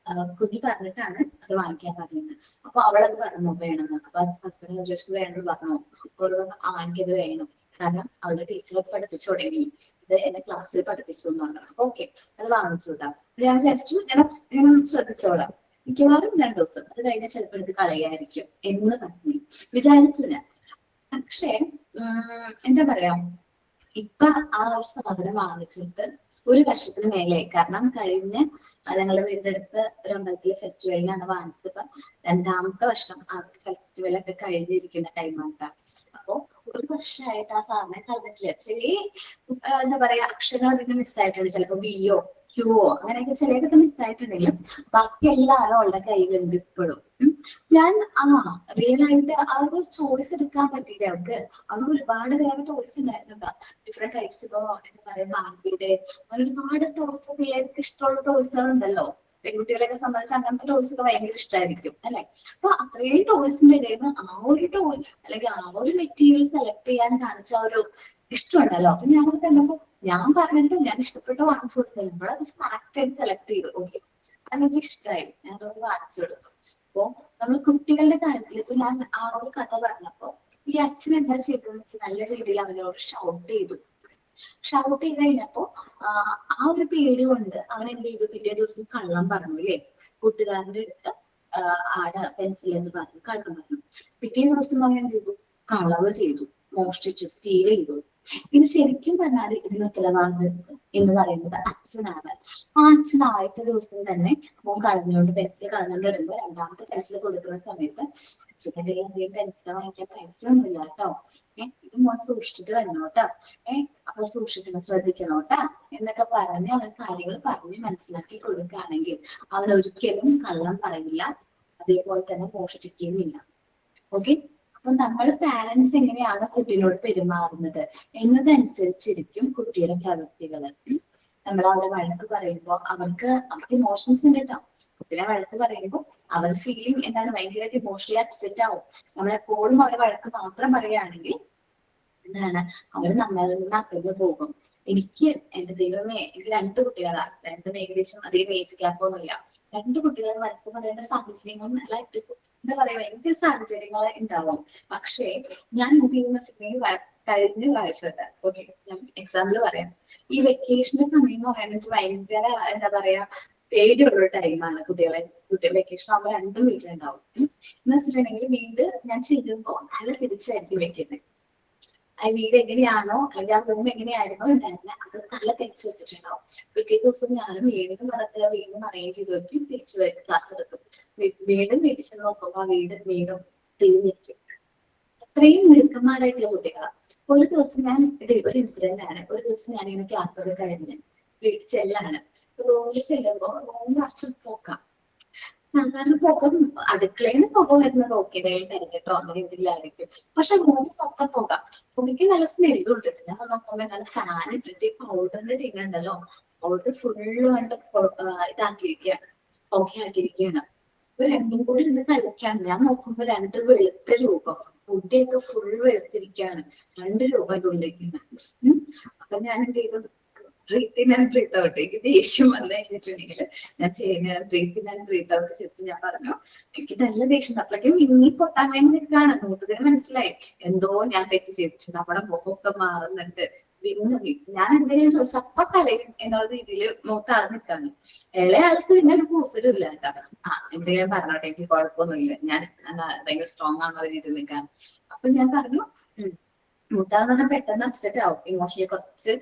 കുഞ്ഞു പറഞ്ഞിട്ടാണ് അത് വാങ്ങിക്കാൻ പറഞ്ഞത്. അപ്പൊ അവളത് പറഞ്ഞു വേണമെന്ന്. അപ്പൊ ഹസ്ബൻഡ് ചോദിച്ചത് വേണമെന്ന് പറഞ്ഞു. അവള് പറഞ്ഞു എനിക്കത് വേണം, കാരണം അവളുടെ ടീച്ചർ അത് പഠിപ്പിച്ചു തുടങ്ങി, ഇത് എന്നെ ക്ലാസ്സിൽ പഠിപ്പിച്ചു എന്ന് പറഞ്ഞു. അപ്പൊ ഓക്കെ, അത് വാങ്ങിച്ചു വിടാം. ഞാൻ വിചാരിച്ചു ഞാൻ ശ്രദ്ധിച്ചോളാം, മിക്കവാറും 2 ദിവസം അത് കഴിഞ്ഞ ചിലപ്പോൾ ഇത് കളയായിരിക്കും എന്ന് പറഞ്ഞു വിചാരിച്ചു ഞാൻ. പക്ഷേ എന്താ പറയാ, ഇപ്പൊ ആ ഒരു സാധനം വാങ്ങിച്ചിട്ട് ഒരു വർഷത്തിന് മേലെയായി. കാരണം കഴിഞ്ഞ ഞങ്ങളുടെ വീടിന്റെ അടുത്ത് ഒരു അമ്പലത്തിലെ ഫെസ്റ്റിവലിനാണ് വാങ്ങിച്ചത്. ഇപ്പൊ 2ാമത്തെ വർഷം ആ ഫെസ്റ്റിവലൊക്കെ കഴിഞ്ഞിരിക്കുന്ന ടൈമാണ്. അപ്പൊ ഒരു വർഷമായിട്ട് ആ സാധനം കളഞ്ഞിട്ടില്ല. ചെറിയ എന്താ പറയാ അക്ഷരങ്ങൾ അതിന് മിസ്സായിട്ടുണ്ട്. ചിലപ്പോ ബിയോ ക്യൂവോ അങ്ങനെയൊക്കെ ചിലതൊക്കെ മിസ്സായിട്ടുണ്ടെങ്കിലും ബാക്കി എല്ലാവരും അവളുടെ കയ്യിലുണ്ട് ഇപ്പോഴും. ഞാൻ റിയൽ ആയിട്ട് ആ ഒരു ചോയ്സ് എടുക്കാൻ പറ്റിയില്ല അവൾക്ക്. അവൾക്ക് ഒരുപാട് വേറെ ടോയ്സ് ഉണ്ടായിരുന്നു, ഡിഫറെന്റ് ടൈപ്സ്. ഇപ്പൊ എന്താ പറയാ ബാർബിയുടെ അങ്ങനെ ഒരുപാട് ടോയ്സ്, പിള്ളേർക്ക് ഇഷ്ടമുള്ള ടോയ്സുകൾ ഉണ്ടല്ലോ. പെൺകുട്ടികളെയൊക്കെ സംബന്ധിച്ച് അങ്ങനത്തെ ടോയ്സ് ഒക്കെ ഭയങ്കര ഇഷ്ടമായിരിക്കും അല്ലെ. അപ്പൊ അത്രയും ടോയ്സിന്റെ ഇടയിൽ നിന്ന് ആ ഒരു ടോയ് അല്ലെങ്കിൽ ആ ഒരു മെറ്റീരിയൽ സെലക്ട് ചെയ്യാൻ കാണിച്ച ഒരു ഇഷ്ടമുണ്ടല്ലോ. അപ്പൊ ഞാനത് കണ്ടപ്പോ ഞാൻ പറഞ്ഞിട്ട് ഞാൻ ഇഷ്ടപ്പെട്ട് വാങ്ങിച്ചു കൊടുത്തത്. നമ്മളത് സ്മാർട്ട് ആയിട്ട് സെലക്ട് ചെയ്തു. ഓക്കെ, അതെനിക്ക് ഇഷ്ടമായി, ഞാൻ അതുകൊണ്ട് വാങ്ങിച്ചു കൊടുത്തു. അപ്പൊ നമ്മൾ കുട്ടികളുടെ കാര്യത്തിൽ ഇപ്പൊ ഞാൻ ആ ഒരു കഥ പറഞ്ഞപ്പോ ഈ അച്ഛൻ എന്താ ചെയ്തതെന്ന് വെച്ചാൽ നല്ല രീതിയിൽ അവനോട് ഷൗട്ട് ചെയ്തു. ഷൗട്ട് ചെയ്ത് കഴിഞ്ഞപ്പോ ആ ഒരു പേടി കൊണ്ട് അവൻ എന്ത് ചെയ്തു, പിറ്റേ ദിവസം കള്ളം പറഞ്ഞു അല്ലേ. കൂട്ടുകാരന്റെ അടുത്ത് ആണ് പെൻസിൽ എന്ന് പറഞ്ഞു കള്ളം പറഞ്ഞു. പിറ്റേ ദിവസം അവൻ എന്ത് ചെയ്തു, കളവ് ചെയ്തു, മോഷ്ടിച്ചു, സ്റ്റീൽ ചെയ്തു. ഇത് ശരിക്കും പറഞ്ഞാൽ ഇതിന് ഉത്തരവാദിത്വം എന്ന് പറയുന്നത് അച്ഛനാണ്. ആ അച്ഛൻ ആദ്യത്തെ ദിവസം തന്നെ മോൻ കളഞ്ഞുകൊണ്ട് പെൻസിൽ കളഞ്ഞുകൊണ്ട് വരുമ്പോ 2ാമത്തെ പെൻസിൽ കൊടുക്കുന്ന സമയത്ത് അച്ഛന്റെ കയ്യിൽ എന്തെങ്കിലും പെൻസിൽ വാങ്ങിക്കാൻ പൈസ ഒന്നുമില്ല കേട്ടോ, ഇത് മോൻ സൂക്ഷിച്ചിട്ട് വരണോട്ടോ, അപ്പൊ സൂക്ഷിക്കണം, ശ്രദ്ധിക്കണോട്ടാ എന്നൊക്കെ പറഞ്ഞ് അവൻ കാര്യങ്ങൾ പറഞ്ഞ് മനസ്സിലാക്കി കൊടുക്കുകയാണെങ്കിൽ അവൻ ഒരിക്കലും കള്ളം പറയില്ല, അതേപോലെ തന്നെ മോഷ്ടിക്കുകയുമില്ല. ഓക്കെ, അപ്പൊ നമ്മൾ പാരന്റ്സ് എങ്ങനെയാണ് കുട്ടീനോട് പെരുമാറുന്നത് എന്നതനുസരിച്ചിരിക്കും കുട്ടിയുടെ പ്രവൃത്തികള്. നമ്മൾ അവരെ വഴക്ക് പറയുമ്പോൾ അവർക്ക് ഇമോഷൻസ് ഉണ്ട് കേട്ടോ. കുട്ടിനെ വഴക്ക് പറയുമ്പോൾ അവർ ഫീലിംഗ് എന്താണ്, ഭയങ്കരമായിട്ട് ഇമോഷണലി അപ്സെറ്റ് ആവും. നമ്മളെപ്പോഴും അവരെ വഴക്ക് മാത്രം പറയുകയാണെങ്കിൽ എന്താണ്, അവർ നമ്മളിൽ നിന്ന് അകന്നു പോകും. എനിക്ക് എന്റെ ദൈവമേ, എനിക്ക് 2 കുട്ടികളാണ്, 2 ഏകദേശം അധികം ഏജ് ഗ്യാപ്പ് ഒന്നുമില്ല. 2 കുട്ടികളെ വഴക്ക് പറയേണ്ട സാഹചര്യങ്ങൾ നല്ല എന്താ പറയാ ഭയങ്കര സാഹചര്യങ്ങൾ ഉണ്ടാവും. പക്ഷേ ഞാൻ എന്ത് ചെയ്യുന്ന കഴിഞ്ഞ പ്രാവശ്യത്തെ ഓക്കെ ഞാൻ എക്സാമ്പിൾ പറയാം. ഈ വെക്കേഷന്റെ സമയം എന്ന് പറയുന്നത് ഭയങ്കര എന്താ പറയാ പേടിയുള്ള ടൈമാണ് കുട്ടികളെ വെക്കേഷൻ ആകുമ്പോൾ രണ്ടും വീട്ടിലുണ്ടാവും. എന്ന് വെച്ചിട്ടുണ്ടെങ്കിൽ വീട് ഞാൻ ചെയ്യുമ്പോൾ നല്ല തിരിച്ചായിരിക്കും വെക്കുന്നത്. ആ വീട് എങ്ങനെയാണോ അല്ലെങ്കിൽ ആ റൂം എങ്ങനെയായിരുന്നോ ഉണ്ടായിരുന്നത് അത് നല്ല തിരിച്ചു വെച്ചിട്ടുണ്ടാവും. പിറ്റേ ദിവസം ഞാനും വീണ്ടും അറേഞ്ച് ചെയ്ത് വെക്കും, തിരിച്ചു വരും, ക്ലാസ് എടുക്കും. വീണ്ടും വീട്ടിൽ ചെന്ന് നോക്കുമ്പോൾ ആ വീണ്ടും തിരിഞ്ഞിരിക്കും. അത്രയും മിടുക്കന്മാരായിട്ടുള്ള കുട്ടികളാണ്. ഒരു ദിവസം ഒരു ഇൻസിഡന്റ് ആണ്. ഒരു ദിവസം ഞാനിങ്ങനെ ക്ലാസ് ഒക്കെ കഴിഞ്ഞ് വീട്ടിൽ ചെല്ലാണ്. റൂമിൽ ചെല്ലുമ്പോൾ റൂം നിറച്ച് പോക്കാം. സാധാരണ പുക അടുക്കളയിൽ നിന്ന് പുക വരുന്നത് ഓക്കെ, വേഗം കഴിഞ്ഞിട്ടോ അങ്ങനെ ഇതിലായിരിക്കും. പക്ഷെ റൂം മൊത്തം പുകയ്ക്ക് നല്ല സ്മെല്ലും ഇട്ടിട്ട് ഞാൻ നോക്കുമ്പോ നല്ല ഫാൻ ഇട്ടിട്ട് ഈ പൗഡറിന്റെ ടീനുണ്ടല്ലോ, പൗഡർ ഫുള്ള് കണ്ട് ഇതാക്കിയിരിക്കുകയാണ്, ഓക്കെ ആക്കിയിരിക്കുകയാണ്. ഇപ്പൊ രണ്ടും കൂടി ഇരുന്ന് കളിക്കാൻ ഞാൻ നോക്കുമ്പോ രണ്ട് വെളുത്ത രൂപം, മുടിയൊക്കെ ഫുൾ വെളുത്തിരിക്കുകയാണ്, 2 രൂപ കൊണ്ടിരിക്കുന്നത്. അപ്പൊ ഞാൻ എന്ത് ചെയ്തു, ബ്രീത്ത് ഔട്ട്. എനിക്ക് ദേഷ്യം വന്നു കഴിഞ്ഞിട്ടുണ്ടെങ്കിൽ ഞാൻ ചെയ്യുന്ന ബ്രീത്ത് ഔട്ട് ചെയ്തിട്ട് ഞാൻ പറഞ്ഞു എനിക്ക് നല്ല ദേഷ്യം. അപ്പോഴേക്കും ഇനി പൊട്ടാൻ വേണ്ടി നിൽക്കുകയാണ്. മൂത്തതിന് മനസ്സിലായി എന്തോ ഞാൻ തെറ്റ് ചെയ്തിട്ടുണ്ട്, നമ്മുടെ മുഖമൊക്കെ മാറുന്നുണ്ട്. ഞാൻ എന്തെങ്കിലും ചോദിച്ചു അപ്പൊ കലയും എന്നുള്ള രീതിയിൽ മൂത്ത ആൾ നിൽക്കാണ്. ഇളയ ആൾക്ക് പിന്നെ ഒരു കൂസലും ഇല്ല കേട്ടോ. എന്തെങ്കിലും പറഞ്ഞോട്ടെ, എനിക്ക് കുഴപ്പമൊന്നുമില്ല, ഞാൻ ഭയങ്കര സ്ട്രോങ് ആണെന്നുള്ള രീതിയിൽ നിൽക്കാണ്. അപ്പൊ ഞാൻ പറഞ്ഞു മൂത്താന്ന് പറഞ്ഞാൽ പെട്ടെന്ന് അപ്സെറ്റ് ആവും, ഇമോഷണലി കുറച്ച്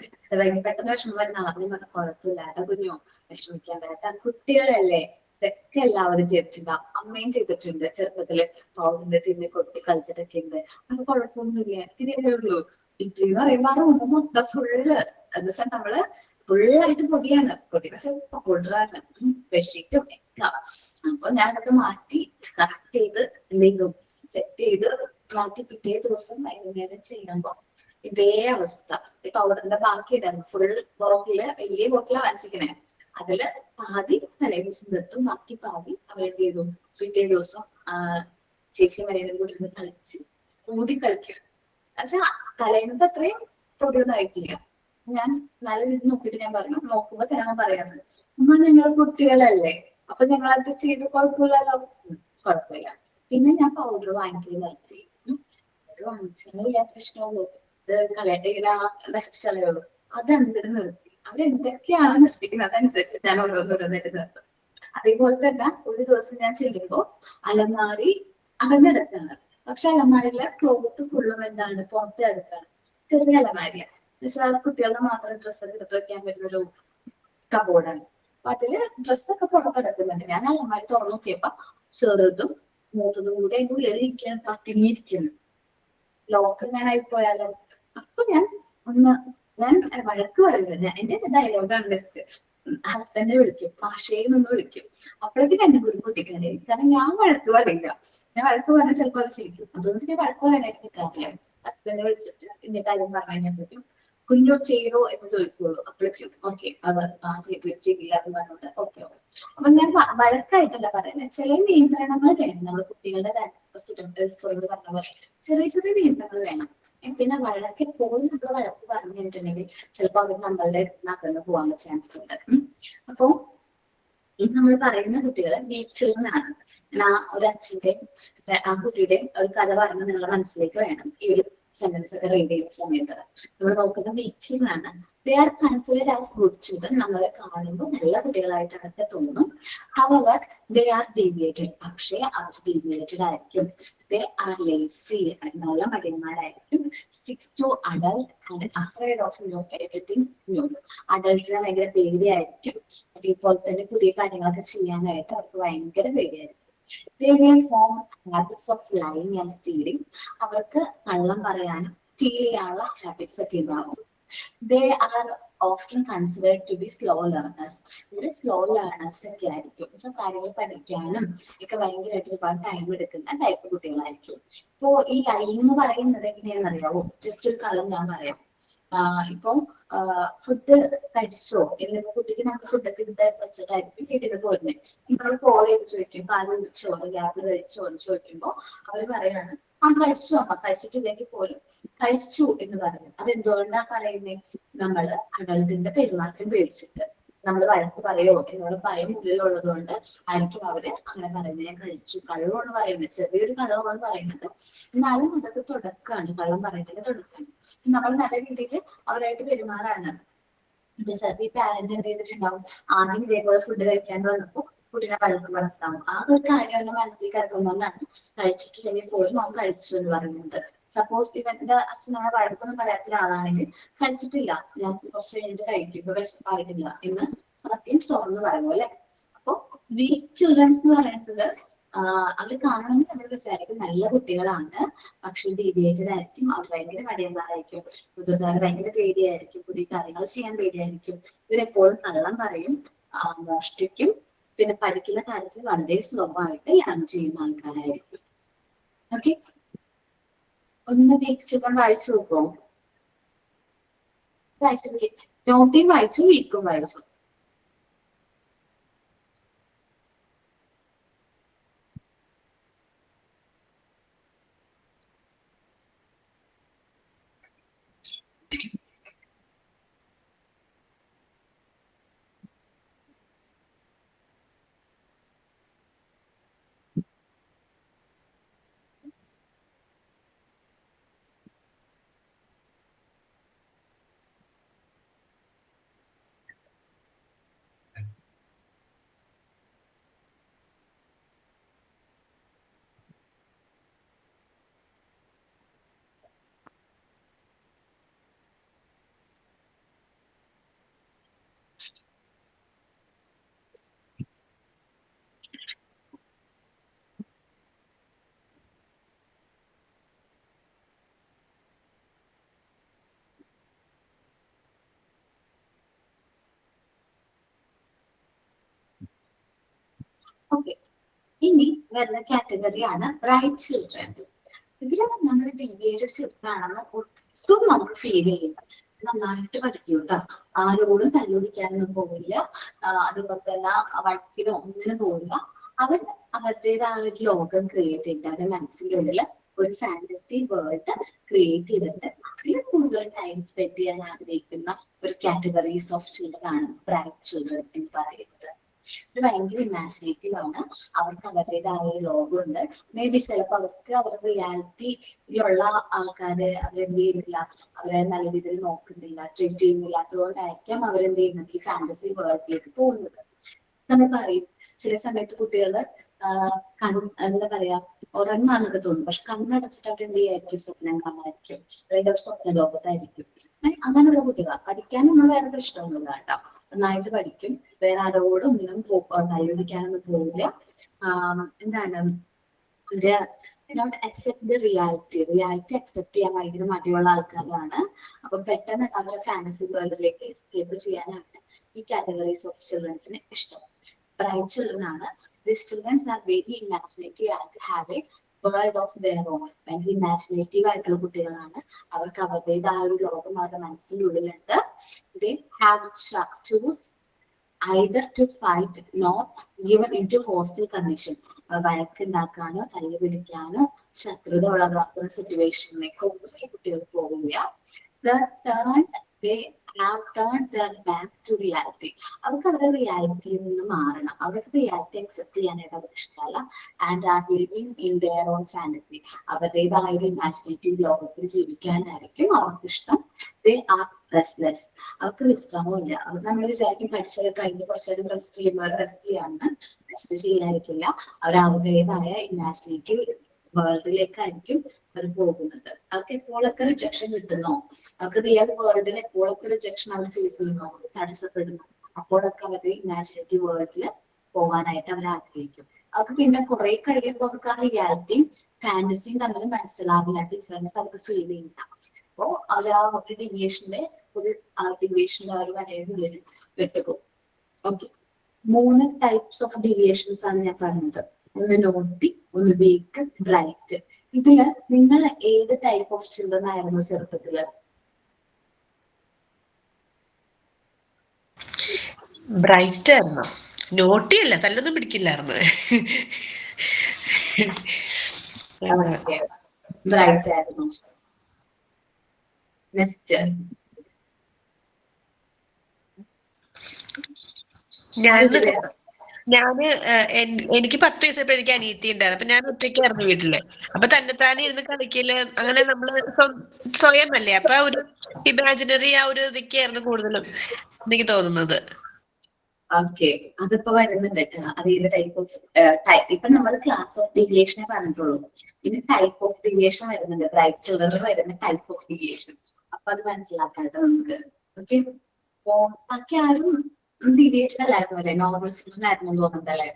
പെട്ടെന്ന് വിഷമം വരുന്ന ആദ്യം പറഞ്ഞ കുഴപ്പമില്ല ഏട്ടാ കുഞ്ഞോ, വിഷമിക്കാൻ പറ്റാ, കുട്ടികളല്ലേ, ഇതൊക്കെ എല്ലാവരും ചെയ്തിട്ടുണ്ടാവും, അമ്മയും ചെയ്തിട്ടുണ്ട് ചെറുപ്പത്തില് പൗഡറിന്റെ ടീമിൽ കൊട്ടി കളിച്ചിട്ടൊക്കെ ഉണ്ട്, അത് കുഴപ്പമൊന്നുമില്ല, ഇത്തിരിയല്ലേ ഉള്ളൂ. ഇത്തിരി എന്ന് പറയുമ്പോ ആ റൂം മൊത്തം ഫുള്ള് എന്ന് വെച്ചാൽ നമ്മള് ഫുള്ളായിട്ട് പൊടിയാണ്, പൊടി പക്ഷെ പൗഡറാണ്, ബെഡ്ഷീറ്റും ഒക്കെ. അപ്പൊ ഞാനതൊക്കെ മാറ്റി കറക്റ്റ് ചെയ്ത് എന്ത് ചെയ്തു, സെറ്റ് ചെയ്ത് മാറ്റി പിറ്റേ ദിവസം വൈകുന്നേരം ചെയ്യുമ്പോ ഇതേ അവസ്ഥ. ഈ പൗഡറിന്റെ ബാക്കി ഇടായിരുന്നു, ഫുൾ ബോട്ടില്, വലിയ ബോട്ടിലാണ് വാങ്ങിച്ചിരിക്കണേ, അതില് പാതി തലേ ദിവസം നിർത്തും, ബാക്കി പാതി അവരെന്ത് ചെയ്തു പിറ്റേ ദിവസം ചേച്ചി മലയാളം കൂടി ഇരുന്ന് കളിച്ച് ഊതി കളിക്കുക. എന്നുവെച്ചാ തലേന്നത്തെ അത്രയും പൊടിയൊന്നും ആയിട്ടില്ല. ഞാൻ നല്ല രീതി നോക്കിയിട്ട് ഞാൻ പറഞ്ഞു, നോക്കുമ്പോ ഞാൻ പറയാറ് ഉമ്മ ഞങ്ങൾ കുട്ടികളല്ലേ, അപ്പൊ ഞങ്ങളത് ചെയ്ത് കുഴപ്പമില്ലല്ലോ. കുഴപ്പമില്ല. പിന്നെ ഞാൻ പൗഡർ വാങ്ങിക്കല് നിർത്തി. വാങ്ങിച്ചാലില്ല പ്രശ്നമുള്ളൂ, ഇത് കളയാൻ ഇങ്ങനെ നശിപ്പിച്ച് കളയുള്ളൂ. അത് അങ്ങോട്ട് നിർത്തി. അവരെന്തൊക്കെയാണ് നശിപ്പിക്കുന്നത് അതനുസരിച്ച് ഞാൻ ഓരോന്നായിട്ട് നിർത്തും. അതേപോലെ തന്നെ ഒരു ദിവസം ഞാൻ ചെല്ലുമ്പോ അലമാരി അടഞ്ഞെടുക്കാണ്. പക്ഷെ അലമാരിയിലെ ക്ലോത്ത് ഫുള്ളും എന്താണ് പുറത്തെ അടുക്കാണ്. ചെറിയ അലമാരിയ എന്നുവെച്ചാൽ കുട്ടികളുടെ മാത്രം ഡ്രസ്സൊക്കെ എടുത്ത് വെക്കാൻ പറ്റുന്നൊരു കബോർഡാണ്. അപ്പൊ അതില് ഡ്രസ്സൊക്കെ പുറത്തെടുക്കുന്നുണ്ട്. ഞാൻ അലമാരി തുറന്നു നോക്കിയപ്പോ ചെറുതും മൂത്തതും കൂടി അതിന്റെ ഉള്ളിൽ ഇരിക്കുകയാണ്, പത്തിനിയിരിക്കുന്നു. ലോക്ക് എങ്ങാനായി പോയാലോ. അപ്പൊ ഞാൻ വഴക്ക് പറയുന്നത്, എന്റെ ഡയലോഗാണ് ബെസ്റ്റ്. ഹസ്ബൻഡിനെ വിളിക്കും, ഭാഷയിൽ നിന്ന് വിളിക്കും. അപ്പോഴേക്ക് രണ്ടും കൂടി പൊട്ടിക്കാനായി. കാരണം ഞാൻ വഴക്ക് പറയില്ല, ഞാൻ വഴക്ക് പറഞ്ഞാൽ ചിലപ്പോൾ അത് ചെയ്യും. അതുകൊണ്ട് ഞാൻ വഴക്ക് പറയാനായിട്ട് നിൽക്കാറില്ല. ഹസ്ബൻഡിനെ വിളിച്ചിട്ട് ഇന്ന കാര്യം പറഞ്ഞു കഴിഞ്ഞപ്പോഴേക്കും കുഞ്ഞു ചെയ്തോ എന്ന് ചോദിക്കുള്ളൂ. അപ്പോഴേക്കും ഓക്കെ അത് ചെയ്തില്ല എന്ന് പറഞ്ഞുകൊണ്ട് ഓക്കെ. അപ്പൊ ഞാൻ വഴക്കായിട്ടല്ല പറയുന്നത്, ചില നിയന്ത്രണങ്ങൾ വേണം നമ്മൾ കുട്ടികളുടെ കാര്യം. പറഞ്ഞ പോലെ ചെറിയ ചെറിയ നിയന്ത്രണങ്ങൾ വേണം. പിന്നെ വഴക്ക് എപ്പോഴും നമ്മൾ വഴക്ക് പറഞ്ഞു കഴിഞ്ഞിട്ടുണ്ടെങ്കിൽ ചിലപ്പോൾ അവർ നമ്മളുടെ നകന്ന് പോകാനുള്ള ചാൻസ് ഉണ്ട്. അപ്പോ ഇത് നമ്മൾ പറയുന്ന കുട്ടികളെ വീക്ക് ചിൽഡ്രൻ ആണ്. ഒരു അച്ഛന്റെയും ആ കുട്ടിയുടെയും ഒരു കഥ പറഞ്ഞ് നിങ്ങളുടെ മനസ്സിലേക്ക് വേണം ഈ ഒരു സെന്റൻസ് ഒക്കെ റീഡ് ചെയ്യുന്ന സമയത്ത്. നമ്മൾ നോക്കുന്ന വീക്ക് ചിൽഡ്രൻ ആണ്. They are considered as good children. നമ്മളെ കാണുമ്പോൾ നല്ല കുട്ടികളായിട്ടൊക്കെ തോന്നും. However they are deviated. പക്ഷേ അവർ ഡീവിയേറ്റഡ് ആയിരിക്കും. They are lazy. നല്ല മടിയന്മാരായിരിക്കും. Sticks to adult and afraid of new everything new. അഡൾട്ടിനെ ഭയങ്കര പേടിയായിരിക്കും. അതേപോലെ തന്നെ പുതിയ കാര്യങ്ങളൊക്കെ ചെയ്യാനായിട്ട് അവർക്ക് ഭയങ്കര പേടിയായിരിക്കും. They may form habits of lying and stealing. അവർക്ക് കള്ളം പറയാനും സ്റ്റീൽ ചെയ്യാനുള്ള ഹാബിറ്റ്സ് ഒക്കെ ഉണ്ടാവും. They are often considered to be slow learners. ഇവര് സ്ലോ ലേണേഴ്സ് ഒക്കെ ആയിരിക്കും. കാര്യങ്ങൾ പഠിക്കാനും ഒക്കെ ഭയങ്കരമായിട്ട് ഒരുപാട് ടൈം എടുക്കുന്ന ടൈപ്പ് കുട്ടികളായിരിക്കും. ഇപ്പോ ഈ ലൈങ് എന്ന് പറയുന്നത് എങ്ങനെയാണെന്ന് അറിയാവോ? ജസ്റ്റ് ഒരു കള്ളം ഞാൻ പറയാം. ഇപ്പൊ ഫുഡ് കഴിച്ചോ എന്നിപ്പോ കുട്ടിക്ക് നമ്മൾ ഫുഡൊക്കെ എടുത്ത് വെച്ചിട്ടായിരിക്കും വീട്ടിൽ നിന്ന് പോരുന്നത്. നമ്മൾ കോൾ ചെയ്ത് ചോദിക്കും പാല് കുടിച്ചോ ഗ്യാപ്പിൽ കഴിച്ചോ എന്ന് ചോദിക്കുമ്പോ അവര് പറയാണ് കഴിച്ചു അമ്മ, കഴിച്ചിട്ടില്ലെങ്കിൽ പോലും കഴിച്ചു എന്ന് പറഞ്ഞു. അതെന്തുകൊണ്ടാ പറയുന്നത്? നമ്മള് അഡൾട്ടിന്റെ പെരുമാറ്റം പേടിച്ചിട്ട് നമ്മൾ വഴക്ക് പറയോ എന്നുള്ള ഭയം ഉള്ളിലുള്ളത് കൊണ്ട് ആയിരിക്കും അവര് അങ്ങനെ പറയുന്നത്. ഞാൻ കഴിച്ചു. കള്ളമാണ് പറയുന്നത്, ചെറിയൊരു കള്ളമാണ് പറയുന്നത്, എന്നാലും അതൊക്കെ തുടക്കമാണ്, കള്ളം പറയുന്നതിന്റെ തുടക്കമാണ്. നമ്മൾ നല്ല രീതിയിൽ അവരായിട്ട് പെരുമാറാണ്. ചിലപ്പോ ഈ പാരന്റ് എന്ത് ചെയ്തിട്ടുണ്ടാവും, ആദ്യം ഇതേപോലെ ഫുഡ് കഴിക്കാണ്ട് വന്നപ്പോ കുട്ടീനെ വഴക്ക് വളർത്താവും. ആ ഒരു കാര്യം അവന്റെ മനസ്സിൽ കിടക്കുന്നതുകൊണ്ടാണ് കഴിച്ചിട്ടില്ലെങ്കിൽ പോലും അവൻ കഴിച്ചു എന്ന് പറയുന്നത്. സപ്പോസ് ഇവന്റെ അച്ഛനോട് വഴക്കൊന്നും പറയാത്ത ഒരാളാണെങ്കിൽ കഴിച്ചിട്ടില്ല, ഞാൻ കുറച്ച് കഴിഞ്ഞിട്ട് കഴിക്കും, ഇപ്പൊ വിശപ്പായിട്ടില്ല എന്ന് സത്യം തുറന്നു പറയുമോ അല്ലെ. അപ്പൊ വീക്ക് ചിൽഡ്രൻസ് എന്ന് പറയുന്നത് അവർ കാണുമ്പോൾ അവർ വിചാരിക്കും നല്ല കുട്ടികളാണ്, പക്ഷെ ഡീവിയേറ്റഡ് ആയിരിക്കും, അവർ ഭയങ്കര മടിയന്മാരായിരിക്കും, മുതിർന്നവർ ഭയങ്കര പേടിയായിരിക്കും, പുതിയ കാര്യങ്ങൾ ചെയ്യാൻ പേടിയായിരിക്കും, ഇവരെപ്പോഴും കള്ളം പറയും, മോഷ്ടിക്കും, പിന്നെ പഠിക്കുന്ന കാര്യത്തിൽ വളരെ സ്ലോ ആയിട്ട് ലേൺ ചെയ്യുന്ന ആൾക്കാരായിരിക്കും. ഓക്കെ, ഒന്ന് വീക്ക് ചിൽഡ്രൻ വായിച്ചു നോക്കോ? വായിച്ചു, നോട്ടിയും വായിച്ചു, വീക്കും വായിച്ചു. ഓക്കെ, ഇനി വരുന്ന കാറ്റഗറിയാണ് ബ്രൈറ്റ് ചിൽഡ്രൻ. ഇതിൽ നമ്മുടെ ഡീവിയേറ്റഡ് ചിൽഡ്രൻ ആണെന്ന് ഒട്ടും നമുക്ക് ഫീൽ ചെയ്യില്ല. നന്നായിട്ട് പഠിക്കും കേട്ടോ, ആരോടും തല്ലുപിടിക്കാനൊന്നും പോവില്ല, അതുപോലെ തന്നെ വഴക്കിനോ ഒന്നിനും പോവില്ല. അവർ അവരുടേതായ ഒരു ലോകം ക്രിയേറ്റ് ചെയ്തിട്ട് അവരുടെ മനസ്സിനുള്ളിൽ ഒരു ഫാന്റസി വേൾഡ് ക്രിയേറ്റ് ചെയ്തിട്ട് അതിൽ കൂടുതൽ ടൈം സ്പെൻഡ് ചെയ്യാൻ ആഗ്രഹിക്കുന്ന ഒരു കാറ്റഗറീസ് ഓഫ് ചിൽഡ്രൻ ആണ് ബ്രൈറ്റ് ചിൽഡ്രൻ എന്ന് പറയുന്നത്. ഒരു ഭയങ്കര ഇമാജിനേറ്റീവ് ആണ്, അവർക്ക് അവരുടേതായ ഒരു ലോകമുണ്ട്. മേ ബി ചിലപ്പോൾ അവർക്ക് അവരുടെ റിയാലിറ്റിയിലുള്ള ആൾക്കാര് അവരെന്ത് ചെയ്യുന്നില്ല, അവരെ നല്ല രീതിയിൽ നോക്കുന്നില്ല, ട്രീറ്റ് ചെയ്യുന്നില്ല, അതുകൊണ്ടായിരിക്കാം അവരെന്ത് ചെയ്യുന്നത് ഈ ഫാന്റസി വേൾഡിലേക്ക് പോകുന്നത്. നമ്മൾ പറയും ചില സമയത്ത് കുട്ടികള് എന്താ പറയാ ഉറങ്ങാന്നൊക്കെ തോന്നും, പക്ഷെ കണ്ണടച്ചിട്ട് അവർ എന്ത് ചെയ്യായിരിക്കും, സ്വപ്നം കാണാതിരിക്കും, അല്ലെങ്കിൽ അവർ സ്വപ്ന ലോകത്തായിരിക്കും. അങ്ങനെയുള്ള കുട്ടികളാണ്. പഠിക്കാനൊന്നും വേറെ പ്രശ്നമൊന്നുമില്ല കേട്ടോ, നന്നായിട്ട് പഠിക്കും, വേറെ ആരോടും ഒന്നിനും തല്ലുപിടിക്കാനൊന്നും പോവില്ല. എന്താണ് not accept the reality accept ചെയ്യാൻ ഭയങ്കര മടിയുള്ള ആൾക്കാരാണ്. അപ്പൊ പെട്ടെന്ന് അവരുടെ ഫാന്റസി വേൾഡിലേക്ക് എസ്കേപ്പ് ചെയ്യാനാണ് ഈ കാറ്റഗറീസ് ഓഫ് ചിൽഡ്രൻസിന് ഇഷ്ടം. ബ്രൈറ്റ് ചിൽഡ്രൻ ആണ്. These children are very imaginative and have a world of their own. ഭയങ്കര ഇമാജിനേറ്റീവ് ആയിട്ടുള്ള കുട്ടികളാണ്, അവർക്ക് അവരുടേതായ ഒരു ലോകം അവരുടെ മനസ്സിനുള്ളിലുണ്ട്. They have to choose either to fight nor given into hostile condition. വഴക്കുണ്ടാക്കാനോ തല്ലുപിടിക്കാനോ ശത്രുത ഉളവാക്കുന്ന സിറ്റുവേഷനിലേക്ക് ഒന്നും ഈ കുട്ടികൾ പോവില്ല. They have turned their back to reality. അവർക്ക് അവരുടെ റിയാലിറ്റിയിൽ നിന്ന് മാറണം, അവർക്ക് റിയാലിറ്റി അക്സെപ്റ്റ് ചെയ്യാനായിട്ട് അവർക്ക് ഇഷ്ടമല്ല. And are living in their own fantasy. അവരുടേതായ ഒരു ഇമാജിനേറ്റീവ് ലോകത്തിൽ ജീവിക്കാനായിരിക്കും അവർക്ക് ഇഷ്ടം. They are restless. അവർക്ക് വിശ്രമമില്ല. അവർ നമ്മൾ വിചാരിക്കും പഠിച്ചത് കഴിഞ്ഞ് കുറച്ചധികം റെസ്റ്റ് ചെയ്യുമ്പോൾ റെസ്റ്റ് ചെയ്യാമെന്ന്, റെസ്റ്റ് ചെയ്യാതിരിക്കില്ല. അവർ അവരുടേതായ ഇമാജിനേറ്റീവ് വേൾഡിലേക്കായിരിക്കും അവർ പോകുന്നത്. അവർക്ക് എപ്പോഴൊക്കെ റിജക്ഷൻ കിട്ടുന്നോ, അവർക്ക് റിയൽ വേൾഡിൽ എപ്പോഴൊക്കെ റിജക്ഷൻ അവർ ഫേസ് ചെയ്യുന്നോ, തടസ്സപ്പെടുന്നു, അപ്പോഴൊക്കെ അവരുടെ ഇമാജിനേറ്റീവ് വേൾഡിൽ പോകാനായിട്ട് അവർ ആഗ്രഹിക്കും. അവർക്ക് പിന്നെ കുറെ കഴിയുമ്പോൾ അവർക്ക് ആ റിയാലിറ്റിയും ഫാന്റസിയും തമ്മിൽ മനസ്സിലാവില്ല, ഡിഫറൻസ് അവർക്ക് ഫീൽ ചെയ്യില്ല. അപ്പോ അവർ ആ ഒരു ഡിവിയേഷന്റെ ഒരു വരയുള്ളിൽ പെട്ടുപോകും. ഓക്കെ, 3 ടൈപ്സ് ഓഫ് ഡീവിയേഷൻസ് ആണ് ഞാൻ പറഞ്ഞത്. ഒന്ന് നോട്ടി, ഒന്ന് വീക്ക്, ബ്രൈറ്റ്. ഇതില് നിങ്ങൾ ഏത് ടൈപ്പ് ഓഫ് ചിൽഡ്രൻ ആയിരുന്നു ചെറുപ്പത്തില്? ബ്രൈറ്റ് ആയിരുന്നു, നോട്ടി അല്ല, തല്ലൊന്നും പിടിക്കില്ലായിരുന്നു. ബ്രൈറ്റ് ആയിരുന്നു. നെക്സ്റ്റ് ഞാൻ ഞാന് എനിക്ക് 10 വയസ്സപ്പോ എനിക്ക് അനിയത്തി ഉണ്ടായിരുന്നു. അപ്പൊ ഞാൻ ഒറ്റയ്ക്കായിരുന്നു വീട്ടില്. അപ്പൊ തന്നെത്താനെ ഇരുന്ന് കളിക്കല് അങ്ങനെ നമ്മള് സ്വയം അല്ലേ. അപ്പൊ ഒരു ഇമാജിനറി ആ ഒരു ഇതൊക്കെയായിരുന്നു കൂടുതലും എനിക്ക് തോന്നുന്നത്. ഓക്കെ, അതിപ്പോ വരുന്നുണ്ട് കേട്ടോ. അത് ഏത് ടൈപ്പ് ഓഫ് ഇപ്പൊ നമ്മൾ ക്ലാസ് ഓഫ് ഡീവിയേഷനെ പറഞ്ഞിട്ടുള്ളൂ. ഇനി ടൈപ്പ് ഓഫ് ഡീവിയേഷൻ വരുന്നുണ്ട്. ബ്രൈറ്റ് ചിൽഡ്രനിൽ വരുന്ന ടൈപ്പ് ഓഫ് ഡീവിയേഷൻ. അപ്പൊ അത് മനസ്സിലാക്കാട്ടോ നമുക്ക്. ഓക്കെ, അപ്പൊ ബാക്കി ആരും ഡീവിയേറ്റഡ് അല്ലായിരുന്നു അല്ലേ? നോർമൽ ചിൽഡ്രൻ ആയിരുന്നു തോന്നുന്നല്ലേ?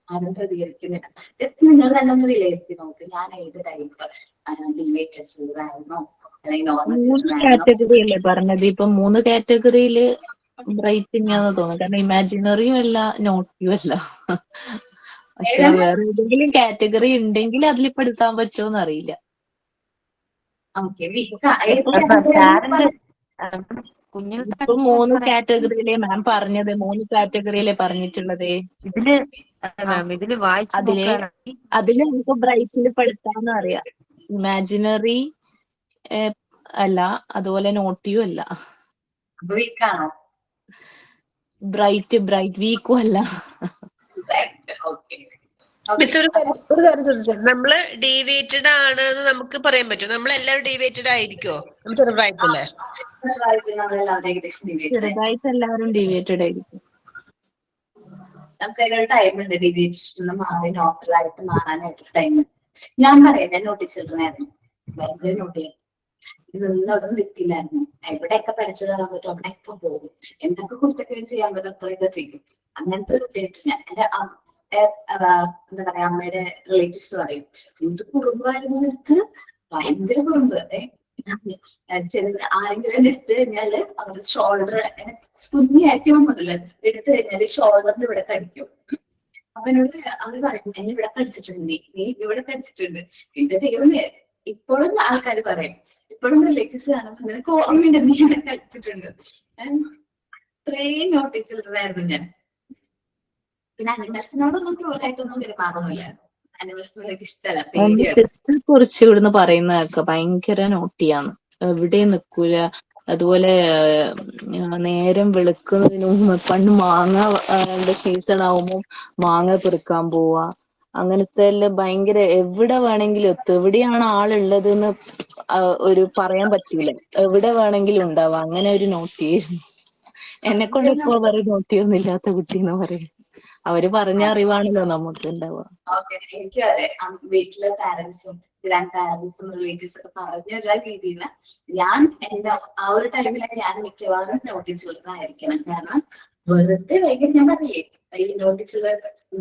ആരും പ്രതികരിക്കുന്നില്ല. ജസ്റ്റ് നിങ്ങൾ തന്നെ ഒന്ന് വിലയിരുത്തി നോക്ക്. ഞാൻ ഏത് ടൈപ്പ് ഡീവിയേറ്റഡ് ചിൽഡ്രൻ ആയിരുന്നോ അല്ലെങ്കിൽ നോർമൽ 3 ചിൽഡ്രൻ ആയിരുന്നോ? കാറ്റഗറി അല്ലേ പറഞ്ഞത്? ഇപ്പൊ 3 കാറ്റഗറിയില് ബ്രൈറ്റിംഗ് ആണെന്ന് തോന്നുന്നു. കാരണം ഇമാജിനറിയും അല്ല നോട്ടിയും അല്ല. പക്ഷെ വേറെ ഏതെങ്കിലും കാറ്റഗറി ഉണ്ടെങ്കിൽ അതിൽ പെടുത്താൻ പറ്റുമോന്ന് അറിയില്ല. ഓക്കെ, ഇപ്പൊ പാരന്റ് ഇപ്പൊ 3 കാറ്റഗറിയിലെ മാം പറഞ്ഞത്, 3 കാറ്റഗറിയിലെ പറഞ്ഞിട്ടുള്ളത്. ഇതില് മാം ഇതില് വായിച്ചു അതില് നോക്കുകയാണെങ്കിൽ അതില് നമുക്ക് ബ്രൈറ്റിൽ പെടുത്താന്ന് അറിയാം. ഇമാജിനറി അല്ല, അതുപോലെ നോട്ടിയും അല്ല. വീക്കാണോ? ബ്രൈറ്റ് വീക്കും അല്ല. ഓക്കെ, മിസ് ഒരു കാര്യം ചോദിച്ചത്, നമ്മള് ഡീവിയേറ്റഡ് ആണെന്ന് നമുക്ക് പറയാൻ പറ്റും? നമ്മളെല്ലാവരും ഡീവിയേറ്റഡ് ആയിരിക്കോ? നമ്മൾ ചെറുതായിട്ടല്ലേ? നമ്മളെല്ലാവരും ഏകദേശം ഡിവേറ്റ് ചെറുതായിട്ട് എല്ലാവരും ഡീവിയേറ്റഡ് ആയിരിക്കും. നമുക്ക് അതിനൊരു ടൈം ഉണ്ട് ഡീവിയേഷൻ മാറി നോർമലായിട്ട് മാറാനായിട്ട് ടൈം. ഞാൻ പറയാം, ഞാൻ നോട്ടി ചിൽഡ്രൻ ആയിരുന്നു. ഭയങ്കര നോട്ടിയായിരുന്നു. അവിടെ നിൽക്കില്ലായിരുന്നു. എവിടെയൊക്കെ പഠിച്ചു തരാൻ പറ്റും അവിടെയൊക്കെ പോകും. എന്തൊക്കെ കുറ്റക്കേട് ചെയ്യാൻ പറ്റും അത്രയൊക്കെ ചെയ്യും. അങ്ങനത്തെ ഒരു കുട്ടിയായിട്ട് ഞാൻ എന്റെ എന്താ പറയാ, അമ്മയുടെ റിലേറ്റീവ്സ് പറയും, ഇത് കുറുമ്പായിരുന്നു നിനക്ക്, ഭയങ്കര കുറുമ്പ്. ആരെങ്കിലും എടുത്തു കഴിഞ്ഞാല് അവരുടെ ഷോൾഡർ കുഞ്ഞായിരിക്കും മുതല് എടുത്തു കഴിഞ്ഞാല് ഷോൾഡറിന്റെ ഇവിടെ കടിക്കും. അപ്പൊ എന്നോട് അവര് പറയും, എന്നെ ഇവിടെ കടിച്ചിട്ടുണ്ട്, നീ ഇവിടെ കടിച്ചിട്ടുണ്ട്. എന്റെ ദൈവമേ, ഇപ്പോഴും ആൾക്കാർ പറയും, ഇപ്പോഴും റിലേറ്റീവ്സ് കാണുമ്പോൾ നിനക്ക് ഓർമ്മയുണ്ട് നീ ഇവിടെ കടിച്ചിട്ടുണ്ട്. ഇത്രയും നോട്ടീസ് ചിൽഡ്രനായിരുന്നു ഞാൻ. പിന്നെ അനിമൽസിനോടൊന്നും ക്രൂരായിട്ടൊന്നും പെരുമാറുന്നില്ല. അനിമൽസിന് എനിക്ക് ഇഷ്ടമല്ല, എന്റെ പേടിയാണ്. സിസ്റ്റർ കുറിച്ച് ഇവിടുന്ന് പറയുന്നതൊക്കെ ഭയങ്കര നോട്ടിയാണ്. എവിടെയും നിക്കൂല. അതുപോലെ നേരം വെളുക്കുന്നതിന് മുമ്പ് പണ്ട് മാങ്ങ സീസൺ ആവുമ്പോൾ മാങ്ങ പെറുക്കാൻ പോവാ. അങ്ങനത്തെ എല്ലാം ഭയങ്കര, എവിടെ വേണമെങ്കിലും എത്തും. എവിടെയാണ് ആളുള്ളതെന്ന് ഒരു പറയാൻ പറ്റൂല. എവിടെ വേണമെങ്കിലും ഉണ്ടാവാം. അങ്ങനെ ഒരു നോട്ടിയായിരുന്നു. എന്നെ കൊണ്ട് ഇപ്പൊ പറയും നോട്ടിയൊന്നും ഇല്ലാത്ത കുട്ടിന്ന് പറയും. അവര് പറഞ്ഞ അറിവാണല്ലോ നമുക്ക് ഉണ്ടാവുക. ഓക്കെ, എനിക്കും അതെ. വീട്ടിലെ പാരന്റ്സും ഗ്രാൻഡ് പാരന്റ്സും റിലേറ്റീവ്സ് ഒക്കെ പറഞ്ഞ ഒരു രീതിയിൽ ഞാൻ എന്റെ ആ ഒരു ടൈമിലൊക്കെ ഞാൻ മിക്കവാറും നോട്ടീസ് ആയിരിക്കണം. കാരണം വെറുതെ വൈകിട്ട് ഞാൻ പറയേ ഈ നോട്ടീസ്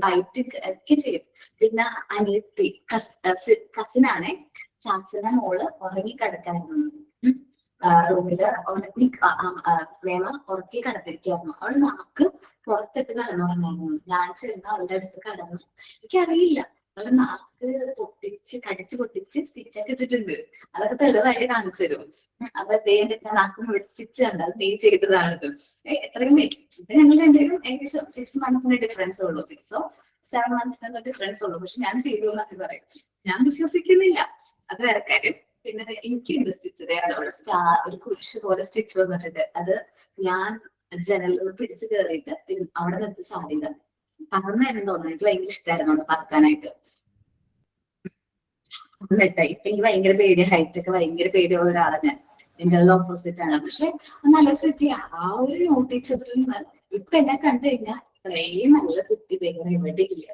ബൈറ്റ് ഒക്കെ ചെയ്യും. പിന്നെ അനിയത്തി കസിനാണെ, ചാച്ചന്റെ മോള് ഉറങ്ങി കിടക്കായിരുന്നു. റൂമില് വേണം ഉറക്കി കിടത്തിരിക്കായിരുന്നു. അവള് നാക്ക് പുറത്തിട്ട് കിടന്നുറങ്ങായിരുന്നു. ഞാൻ ചെന്ന് അവളുടെ അടുത്ത് കിടന്നു. എനിക്കറിയില്ല, അവള് നാക്ക് കടിച്ചു പൊട്ടിച്ച് സ്റ്റിച്ചൊക്കെ ഇട്ടിട്ടുണ്ട്. അതൊക്കെ തെളിവായിട്ട് കാണിച്ചു തരും. അപ്പൊ എന്റെ നാക്ക് ഇവിടെ സ്റ്റിച്ച് കണ്ട അത് നീ ചെയ്തതാണത്. എത്രയും ഇപ്പൊ ഞങ്ങൾ രണ്ടുപേരും ഏകദേശം 6 months ഡിഫറൻസ് ഉള്ളൂ. 6 or 7 months ഡിഫറൻസ് ഉള്ളൂ. പക്ഷെ ഞാൻ ചെയ്തു എന്നൊക്കെ പറയും. ഞാൻ വിശ്വസിക്കുന്നില്ല, അത് വേറെ കാര്യം. പിന്നെ എനിക്കുണ്ട് സ്റ്റിച്ച്, ഒരു കുരിശ് പോലെ സ്റ്റിച്ച് വന്നിട്ടുണ്ട്. അത് ഞാൻ ജനലിൽ പിടിച്ചു കയറിയിട്ട് അവിടെ നിർത്തി ചാടിയത്. പറന്നായിരുന്നു തോന്നുന്നു. എനിക്ക് ഭയങ്കര ഇഷ്ടമായിരുന്നു അത് പറക്കാനായിട്ട്. എന്നിട്ട് ഇപ്പൊ എനിക്ക് ഭയങ്കര പേടി, ഹൈറ്റ് ഒക്കെ ഭയങ്കര പേടിയുള്ള ഒരാളാണ് ഞാൻ. എന്റെ ഓപ്പോസിറ്റ് ആണ്. പക്ഷെ ഒന്ന് ആലോചിച്ച് ആ ഒരു നോട്ടീച്ചതിൽ നിന്ന് ഇപ്പൊ എന്നെ കണ്ടു കഴിഞ്ഞാൽ ഇത്രയും നല്ല കുട്ടി വേറെ എവിടെ ഇല്ല.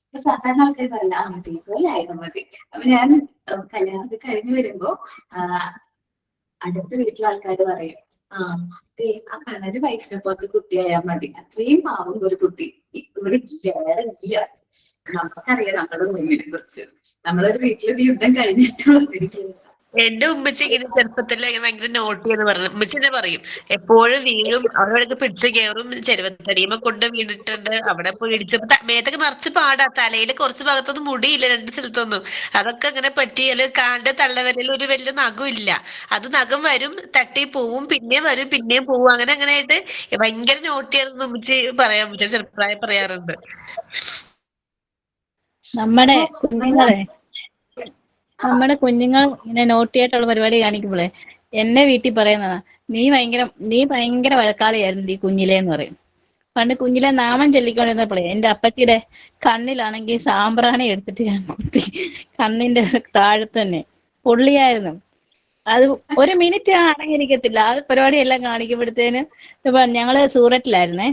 ഇപ്പൊ സാധാരണ ആൾക്കാർ പറയില്ല, പോലെ ആയിരുന്നു മതി. അപ്പൊ ഞാൻ കല്യാണത്തിൽ കഴിഞ്ഞു വരുമ്പോ അടുത്ത വീട്ടിലെ ആൾക്കാർ പറയും, ആ കണ്ണന്റെ വൈഫിനെ പോലത്തെ കുട്ടിയായാൽ മതി, അത്രയും പാവം ഒരു കുട്ടി ഇവിടെ വേറെ ഇല്ല. നമുക്കറിയാം നമ്മുടെ റൂമിനെ കുറിച്ച്. നമ്മളൊരു വീട്ടിലൊരു യുദ്ധം കഴിഞ്ഞിട്ടുള്ള എന്റെ ഉമ്മച്ചി ഇങ്ങനെ ചെറുപ്പത്തില് ഭയങ്കര നോട്ടി എന്ന് പറഞ്ഞു. ഉമ്മച്ചി തന്നെ പറയും, എപ്പോഴും വീഴും, അവിടെ പിടിച്ച് കയറും, ചെരുവത്തടിയുമ്പോ കൊണ്ട് വീണിട്ടുണ്ട്, അവിടെ പോയി ഇടിച്ചപ്പോ മേത്തൊക്കെ നിറച്ച് പാടാ, തലയിൽ കുറച്ച് ഭാഗത്തൊന്നും മുടിയില്ല, 2 സ്ഥലത്തൊന്നും. അതൊക്കെ അങ്ങനെ പറ്റിയാല് കാലിന്റെ തള്ളവരയിൽ ഒരു വലിയ നഖം ഇല്ല. അത് നഖം വരും, തട്ടി പോവും, പിന്നെയും വരും, പിന്നെയും പോവും. അങ്ങനെ ആയിട്ട് ഭയങ്കര നോട്ടിയായിരുന്നു ഉമ്മച്ചി പറയാം. ഉമ്മച്ചി ചെറുപ്രായം പറയാറുണ്ട്. നമ്മുടെ കുഞ്ഞുങ്ങൾ ഇങ്ങനെ നോട്ടിയായിട്ടുള്ള പരിപാടി കാണിക്കുമ്പോഴേ എന്നെ വീട്ടിൽ പറയുന്നതാ, നീ ഭയങ്കര വഴക്കാളിയായിരുന്നു ഈ കുഞ്ഞിലേന്ന് പറയും. പണ്ട് കുഞ്ഞിലെ നാമം ചൊല്ലിക്കൊണ്ടിരുന്നപ്പോഴേ എന്റെ അപ്പച്ചിയുടെ കണ്ണിലാണെങ്കിൽ സാമ്പ്രാണി എടുത്തിട്ട് ഞാൻ കുത്തി, കണ്ണിന്റെ താഴെ തന്നെ പൊള്ളിയായിരുന്നു. അത് ഒരു മിനിറ്റ് അടങ്ങിയിരിക്കത്തില്ല. അത് പരിപാടിയെല്ലാം കാണിക്കുമ്പോഴത്തേന് ഇപ്പൊ ഞങ്ങള് സൂററ്റിലായിരുന്നേ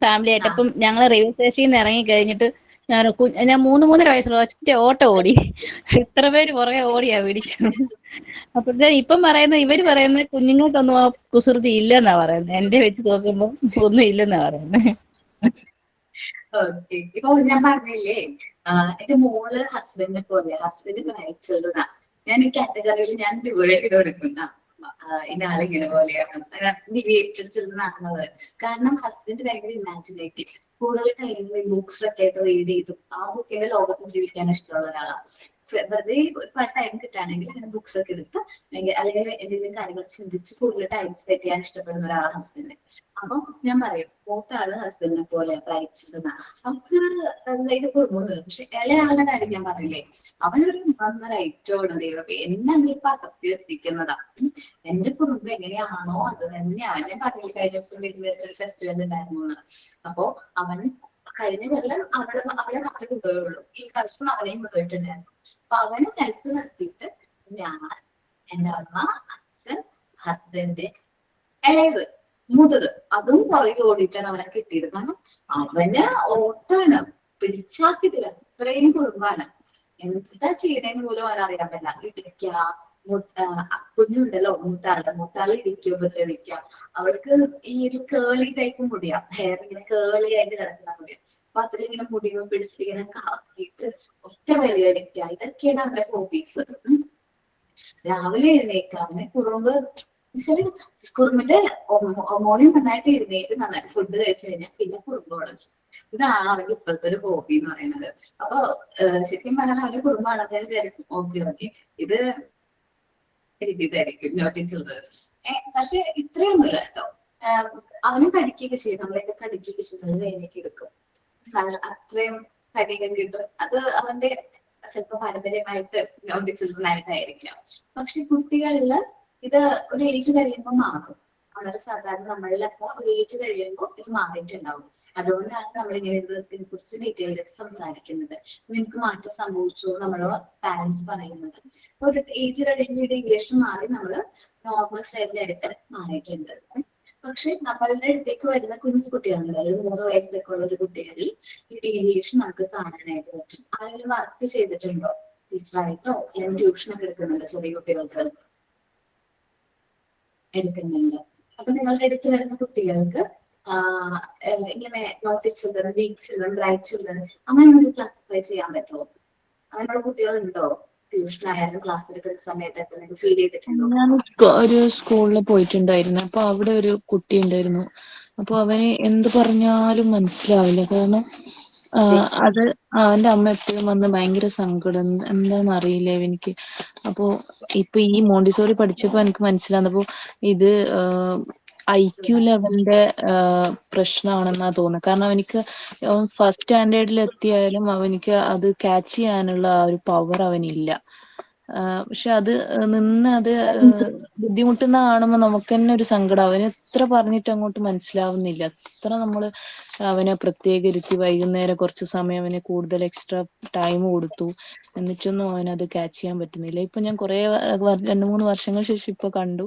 ഫാമിലി ആയിട്ട്. അപ്പം ഞങ്ങള് റെയിൽവേ സ്റ്റേഷനിൽ നിന്ന് ഇറങ്ങി കഴിഞ്ഞിട്ട് ഞാൻ 3-3.5 വയസ്സുള്ള ഒറ്റ ഓട്ടം ഓടി. എത്ര പേര് പുറകെ ഓടിയാ പിടിച്ചത്. അപ്പോഴത്തെ ഇപ്പം ഇവര് പറയുന്നത് കുഞ്ഞുങ്ങൾക്കൊന്നും ആ കുസൃതി ഇല്ലെന്നാ പറയുന്നത്. എന്റെ വെച്ച് നോക്കുമ്പോ ഒന്നും ഇല്ലെന്നാ പറയുന്നത്. ഓക്കെ, ഇപ്പൊ ഞാൻ പറഞ്ഞില്ലേ എന്റെ മോള് ഹസ്ബൻഡിനെ പോലെ, ഹസ്ബൻഡ് നയിച്ചതാ. ഞാൻ ഈ കാറ്റഗറിയിൽ ഞാൻ ഡിവൈഡ് ചെയ്ത് കൊടുക്കുന്ന ഇന്ന ആളിങ്ങനെ പോലെയാണ് നിവേദിച്ചിരുന്നതാണത്. കാരണം ഹസ്ബൻഡ് ഭയങ്കര ഇമാജിനേറ്റീവ്, കൂടുതൽ ടൈമിൽ ബുക്സ് ഒക്കെ ആയിട്ട് റീഡ് ചെയ്തു ആ ബുക്കിന്റെ ലോകത്ത് ജീവിക്കാൻ ഇഷ്ടമുള്ള ഒരാളാണ്. വെറുതെ ഒരു ടൈം കിട്ടുകയാണെങ്കിൽ അങ്ങനെ ബുക്സ് ഒക്കെ എടുത്ത് അല്ലെങ്കിൽ എന്തെങ്കിലും കാര്യങ്ങൾ ചിന്തിച്ച് കൂടുതൽ ടൈം സ്പെൻഡ് ചെയ്യാൻ ഇഷ്ടപ്പെടുന്ന ഒരാളാണ് ഹസ്ബൻഡ്. അപ്പൊ ഞാൻ പറയും മൂത്ത ആള് ഹസ്ബൻഡിനെ പോലെ പ്രായിച്ചിരുന്ന നമുക്ക് ഇത് കുടുംബമൊന്നുമില്ല. പക്ഷെ ഇളയാളുടെ കാര്യം ഞാൻ പറയില്ലേ, അവനൊരു നന്നൊരു ഐറ്റമാണ്. ദൈവം എന്നെ അങ്ങോട്ട് അകത്തി എത്തിക്കുന്നതാ. എന്റെ കുടുംബം എങ്ങനെയാണോ അത് തന്നെയാണ്. ഞാൻ പറഞ്ഞില്ല കഴിഞ്ഞ ദിവസം വീട്ടിൽ ഫെസ്റ്റിവൽ ഉണ്ടായിരുന്നു. അപ്പൊ അവൻ കഴിഞ്ഞ കൊല്ലം അവളെ മാത്രമേ കൊണ്ടുപോയുള്ളൂ, ഈ പ്രാവശ്യം അവളെയും കൊണ്ടുപോയിട്ടുണ്ടായിരുന്നു. അപ്പൊ അവനെ നിലത്ത് നിർത്തിയിട്ട് ഞാൻ, എന്റെ അമ്മ, അച്ഛൻ, ഹസ്ബൻഡ്, ഇളയത്, മൂത്തത്, അതും പുറകെ ഓടിയിട്ടാണ് അവനെ കിട്ടിയത്. കാരണം അവന് ഓട്ടാണ്, പിടിച്ചാക്കിട്ടില്ല, അത്രയും കുടുംബാണ്. എന്താ ചെയ്യണേന്ന് പോലും അവൻ അറിയാൻ പറ്റില്ല. ഇടിക്കുക, കുഞ്ഞുണ്ടല്ലോ മൂത്താള് ഇടിക്കുക, ഉപദ്രവിക്കുക. അവൾക്ക് ഈ ഒരു കേളി ടൈപ്പ് മുടിയാ, ഹെയർ ഇങ്ങനെ കേളി ആയിട്ട് കിടക്കുന്ന മുടിയാ. അപ്പൊ അതിലിങ്ങനെ മുടികൾ പിടിച്ചിട്ട് ഇങ്ങനെ കാക്കിയിട്ട് ഒറ്റ വലിയ വ്യക്തിയാ. ഇതൊക്കെയാണ് അവരുടെ ഹോബീസ്. രാവിലെ എഴുന്നേക്കാം, അവനെ കുറുമ്പ് കുറുമ്പിന്റെ മോർണിംഗ് നന്നായിട്ട് എഴുന്നേറ്റ് നന്നായിട്ട് ഫുഡ് കഴിച്ചു കഴിഞ്ഞാൽ പിന്നെ കുറുമ്പ് തുടങ്ങി. ഇതാണ് അവന്റെ ഇപ്പോഴത്തെ ഒരു ഹോബി എന്ന് പറയുന്നത്. അപ്പൊ ശരിക്കും പറഞ്ഞാൽ അവന്റെ കുറുമ്പാണെന്ന് വിചാരിക്കും. ഓക്കെ ഇത് ഇതായിരിക്കും നോട്ടിച്ചുള്ളത്. പക്ഷെ ഇത്രയൊന്നുമില്ല കേട്ടോ. അവനും കടിക്കുകയൊക്കെ ചെയ്യും, നമ്മളെയൊക്കെ കടിക്കുകയൊക്കെ ചെയ്യുന്നത് വേദനയ്ക്ക് എടുക്കും. അത്രയും കടികൾ കിട്ടും. അത് അവന്റെ ചിലപ്പോ പാരമ്പര്യമായിട്ട് നോട്ടിച്ചുള്ളതായിട്ടായിരിക്കാം. പക്ഷെ കുട്ടികളില് ഇത് ഒരു ഏജ് കഴിയുമ്പോൾ മാറും. വളരെ സാധാരണ നമ്മളിലൊക്കെ ഒരു ഏജ് കഴിയുമ്പോൾ ഇത് മാറിയിട്ടുണ്ടാവും. അതുകൊണ്ടാണ് നമ്മളിങ്ങനെ ഇതിനെ കുറിച്ച് ഡീറ്റെയിൽ ആയിട്ട് സംസാരിക്കുന്നത്. നിനക്ക് മാറ്റം സംഭവിച്ചു നമ്മള് പാരന്റ്സ് പറയുന്നത്. ഒരു ഏജ് കഴിയുമ്പോൾ ഡീവിയേഷൻ മാറി നമ്മള് നോർമൽ സ്റ്റൈലിലായിട്ട് മാറിയിട്ടുണ്ട്. പക്ഷെ നമ്മളുടെ അടുത്തേക്ക് വരുന്ന കുഞ്ഞു കുട്ടികളുണ്ട്, ഒരു 3 വയസ്സൊക്കെ ഉള്ള ഒരു കുട്ടികളിൽ ഈ ഡീവിയേഷൻ നമുക്ക് കാണാനായിട്ട് പറ്റും. ആരെങ്കിലും വർക്ക് ചെയ്തിട്ടുണ്ടോ ടീച്ചറായിട്ടോ, അല്ലെങ്കിൽ ട്യൂഷനൊക്കെ എടുക്കുന്നുണ്ടോ ചെറിയ കുട്ടികൾക്ക്? എടുക്കുന്നുണ്ട്. അപ്പൊ നിങ്ങളുടെ അടുത്ത് വരുന്ന കുട്ടികൾക്ക് ഇങ്ങനെ naughty children, weak children, bright children അങ്ങനെ ഒരു ക്ലാസിഫൈ ചെയ്യാൻ പറ്റുമോ? അങ്ങനെയുള്ള കുട്ടികളുണ്ടോ ട്യൂഷൻ ആയാലും ക്ലാസ് എടുക്കുന്ന സമയത്തൊക്കെ നിങ്ങൾക്ക് ഫീൽ ചെയ്തിട്ടുണ്ടോ? ഞാൻ ഒരു സ്കൂളിൽ പോയിട്ടുണ്ടായിരുന്നു. അപ്പൊ അവിടെ ഒരു കുട്ടി ഉണ്ടായിരുന്നു. അപ്പൊ അവന് എന്ത് പറഞ്ഞാലും മനസ്സിലാവില്ല. കാരണം അത് അവന്റെ അമ്മ എപ്പോഴും വന്ന് ഭയങ്കര സങ്കടം, എന്താന്ന് അറിയില്ല എനിക്ക്. അപ്പൊ ഇപ്പൊ ഈ മോണ്ടിസോറി പഠിച്ചപ്പോ എനിക്ക് മനസ്സിലാകുന്നപ്പോ ഇത് IQ ലെവലിന്റെ പ്രശ്നമാണെന്നാ തോന്നുന്നത്. കാരണം അവനിക്ക് ഫസ്റ്റ് സ്റ്റാൻഡേർഡിൽ എത്തിയാലും അവനിക്ക് അത് ക്യാച്ച് ചെയ്യാനുള്ള ആ ഒരു പവർ അവനില്ല. പക്ഷെ അത് അത് ബുദ്ധിമുട്ടുന്ന കാണുമ്പോ നമുക്ക് തന്നെ ഒരു സങ്കടം. അവന് എത്ര പറഞ്ഞിട്ട് അങ്ങോട്ട് മനസ്സിലാവുന്നില്ല. എത്ര നമ്മള് അവനെ പ്രത്യേകിച്ച് വൈകുന്നേരം കുറച്ച് സമയം അവന് കൂടുതൽ എക്സ്ട്രാ ടൈം കൊടുത്തു, എന്നിട്ടൊന്നും അവനത് ക്യാച്ച് ചെയ്യാൻ പറ്റുന്നില്ല. ഇപ്പൊ ഞാൻ കുറെ 2-3 വർഷങ്ങൾക്ക് ശേഷം ഇപ്പൊ കണ്ടു.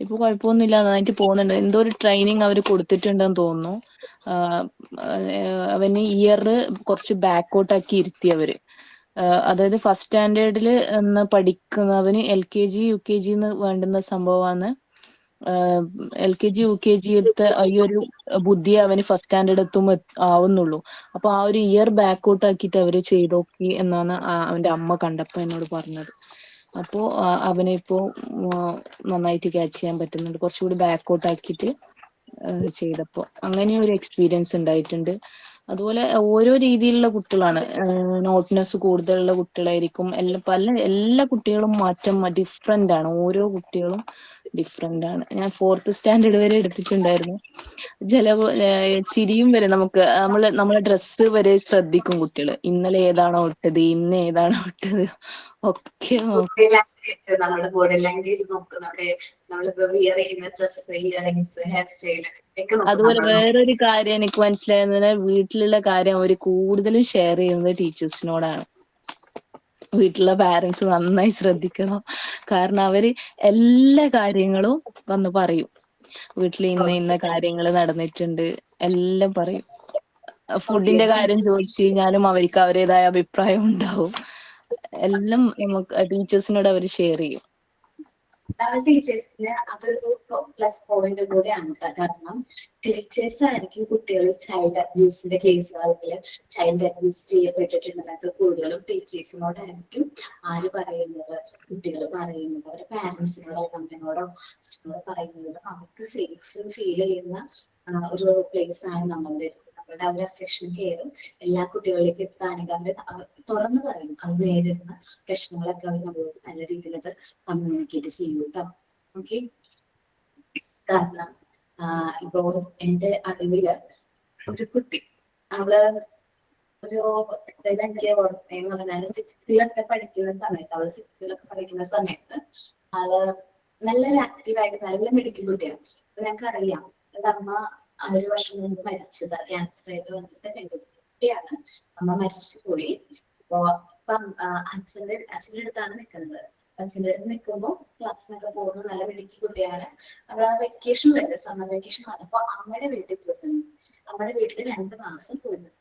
ഇപ്പൊ കുഴപ്പമൊന്നുമില്ല, നന്നായിട്ട് പോകുന്നുണ്ട്. എന്തോ ഒരു ട്രെയിനിങ് അവർ കൊടുത്തിട്ടുണ്ടെന്ന് തോന്നുന്നു. അവന് ഇയർ കുറച്ച് ബാക്കോട്ടാക്കി ഇരുത്തി അവര്. അതായത് ഫസ്റ്റ് സ്റ്റാൻഡേർഡിൽ പഠിക്കുന്നവന് LKG UKG വേണ്ടുന്ന സംഭവമാണ്. LKG UKG ഈ ഒരു ബുദ്ധി അവന് ഫസ്റ്റ് സ്റ്റാൻഡേർഡ് എത്തുമ്പോ ആവുന്നുള്ളൂ. അപ്പൊ ആ ഒരു ഇയർ ബാക്കോട്ട് ആക്കിയിട്ട് അവര് ചെയ്തോക്കി എന്നാണ് അവന്റെ അമ്മ കണ്ടപ്പോ എന്നോട് പറഞ്ഞത്. അപ്പോ അവനെ ഇപ്പോ നന്നായിട്ട് ക്യാച്ച് ചെയ്യാൻ പറ്റുന്നുണ്ട്, കുറച്ചുകൂടി ബാക്കോട്ട് ആക്കിയിട്ട് ചെയ്തപ്പോ. അങ്ങനെ ഒരു എക്സ്പീരിയൻസ് ഉണ്ടായിട്ടുണ്ട്. അതുപോലെ ഓരോ രീതിയിലുള്ള കുട്ടികളാണ്. നോട്ട്നെസ് കൂടുതലുള്ള കുട്ടികളായിരിക്കും. എല്ലാ കുട്ടികളും ഡിഫറെന്റ് ആണ്. ഓരോ കുട്ടികളും ഡിഫറെന്റ് ആണ്. ഞാൻ 4th സ്റ്റാൻഡേർഡ് വരെ എടുത്തിട്ടുണ്ടായിരുന്നു. ചിരിയും വരെ നമ്മളെ ഡ്രസ്സ് വരെ ശ്രദ്ധിക്കും കുട്ടികള്. ഇന്നലെ ഏതാണോ ഇട്ടത്, ഇന്ന് ഏതാണോ ഇട്ടത് ഒക്കെ നോക്കും. നമ്മുടെ ബോഡി ലാംഗ്വേജ് നോക്കും, നമ്മളിപ്പോ വിയർ ചെയ്യുന്ന ഡ്രസ്, ഇയറിങ്സ്, ഹെയർ സ്റ്റൈൽ ഒക്കെ നോക്കും അതുപോലെ നമ്മൾ. വേറൊരു കാര്യം എനിക്ക് മനസ്സിലായത്, വീട്ടിലുള്ള കാര്യം അവർ കൂടുതലും ഷെയർ ചെയ്യുന്നത് ടീച്ചേഴ്സിനോടാണ്. വീട്ടിലെ പാരന്റ്സ് നന്നായി ശ്രദ്ധിക്കണം. കാരണം അവര് എല്ലാ കാര്യങ്ങളും വന്ന് പറയും. വീട്ടിൽ ഇന്ന കാര്യങ്ങൾ നടന്നിട്ടുണ്ട് എല്ലാം പറയും. ഫുഡിന്റെ കാര്യം ചോദിച്ചു കഴിഞ്ഞാലും അവർക്ക് അവരുടേതായ അഭിപ്രായം ഉണ്ടാവും. എല്ലാം നമുക്ക് ടീച്ചേഴ്സിനോട് അവർ ഷെയർ ചെയ്യും. നമ്മുടെ ടീച്ചേഴ്സിന് അതൊരു പ്ലസ് പോയിന്റ് കൂടെയാണ്. കാരണം ടീച്ചേഴ്സ് ആയിരിക്കും കുട്ടികൾ ചൈൽഡ് അബ്യൂസിന്റെ കേസുകളിൽ ചൈൽഡ് അബ്യൂസ് ചെയ്യപ്പെട്ടിട്ടുണ്ടെങ്കിൽ കൂടുതലും ടീച്ചേഴ്സിനോടായിരിക്കും ആര് പറയുന്നത്, കുട്ടികൾ പറയുന്നത്. അവരുടെ പാരന്റ്സിനോടോ അമ്മയോടോ അച്ഛനോടോ പറയുന്നതിലും അവർക്ക് സേഫ് ഫീൽ ചെയ്യുന്ന ഒരു പ്ലേസ് ആണ് നമ്മളുടെ അവരുടെ അഫെക്ഷൻ കെയറും എല്ലാ കുട്ടികളിലേക്കും എത്തുകയാണെങ്കിൽ അവർ തുറന്നു പറയും. അവർ നേരിടുന്ന പ്രശ്നങ്ങളൊക്കെ അവർ നമ്മളോട് നല്ല രീതിയിൽ അത് കമ്മ്യൂണിക്കേറ്റ് ചെയ്യും കേട്ടോ. ഓക്കെ, കാരണം ഇപ്പോ എന്റെ അറിവില് ഒരു കുട്ടി, അവള് ഒരു എനിക്ക് ഓർമ്മയെന്ന് പറഞ്ഞാൽ സിക്സ്ത്തിലൊക്കെ പഠിക്കുന്ന സമയത്ത്, അവള് സിക്സ്ത്തിലൊക്കെ പഠിക്കുന്ന സമയത്ത് ആള് നല്ല ആക്റ്റീവായിട്ട് നല്ല മിടുക്കി കുട്ടിയാണ്. അപ്പൊ ഞങ്ങൾക്കറിയാം എന്റെ അമ്മ ഒരു വർഷം മുമ്പ് മരിച്ചത് ക്യാൻസർ ആയിട്ട് വന്നിട്ട് കുട്ടിയാണ്. അമ്മ മരിച്ചുപോയി. അപ്പൊ ഇപ്പം അച്ഛന്റെ അടുത്താണ് നിൽക്കുന്നത്. അച്ഛൻ്റെ അടുത്ത് നിൽക്കുമ്പോൾ ക്ലാസ്സിനൊക്കെ പോകുന്നു, നല്ല മിടുക്കി കുട്ടിയാണ്. അവൾ ആ വെക്കേഷൻ വരെ സമ്മർ വെക്കേഷൻ വന്നപ്പോ അമ്മയുടെ വീട്ടിൽ പോയിരുന്നു. അമ്മയുടെ വീട്ടിൽ 2 മാസം പോയിരുന്നു.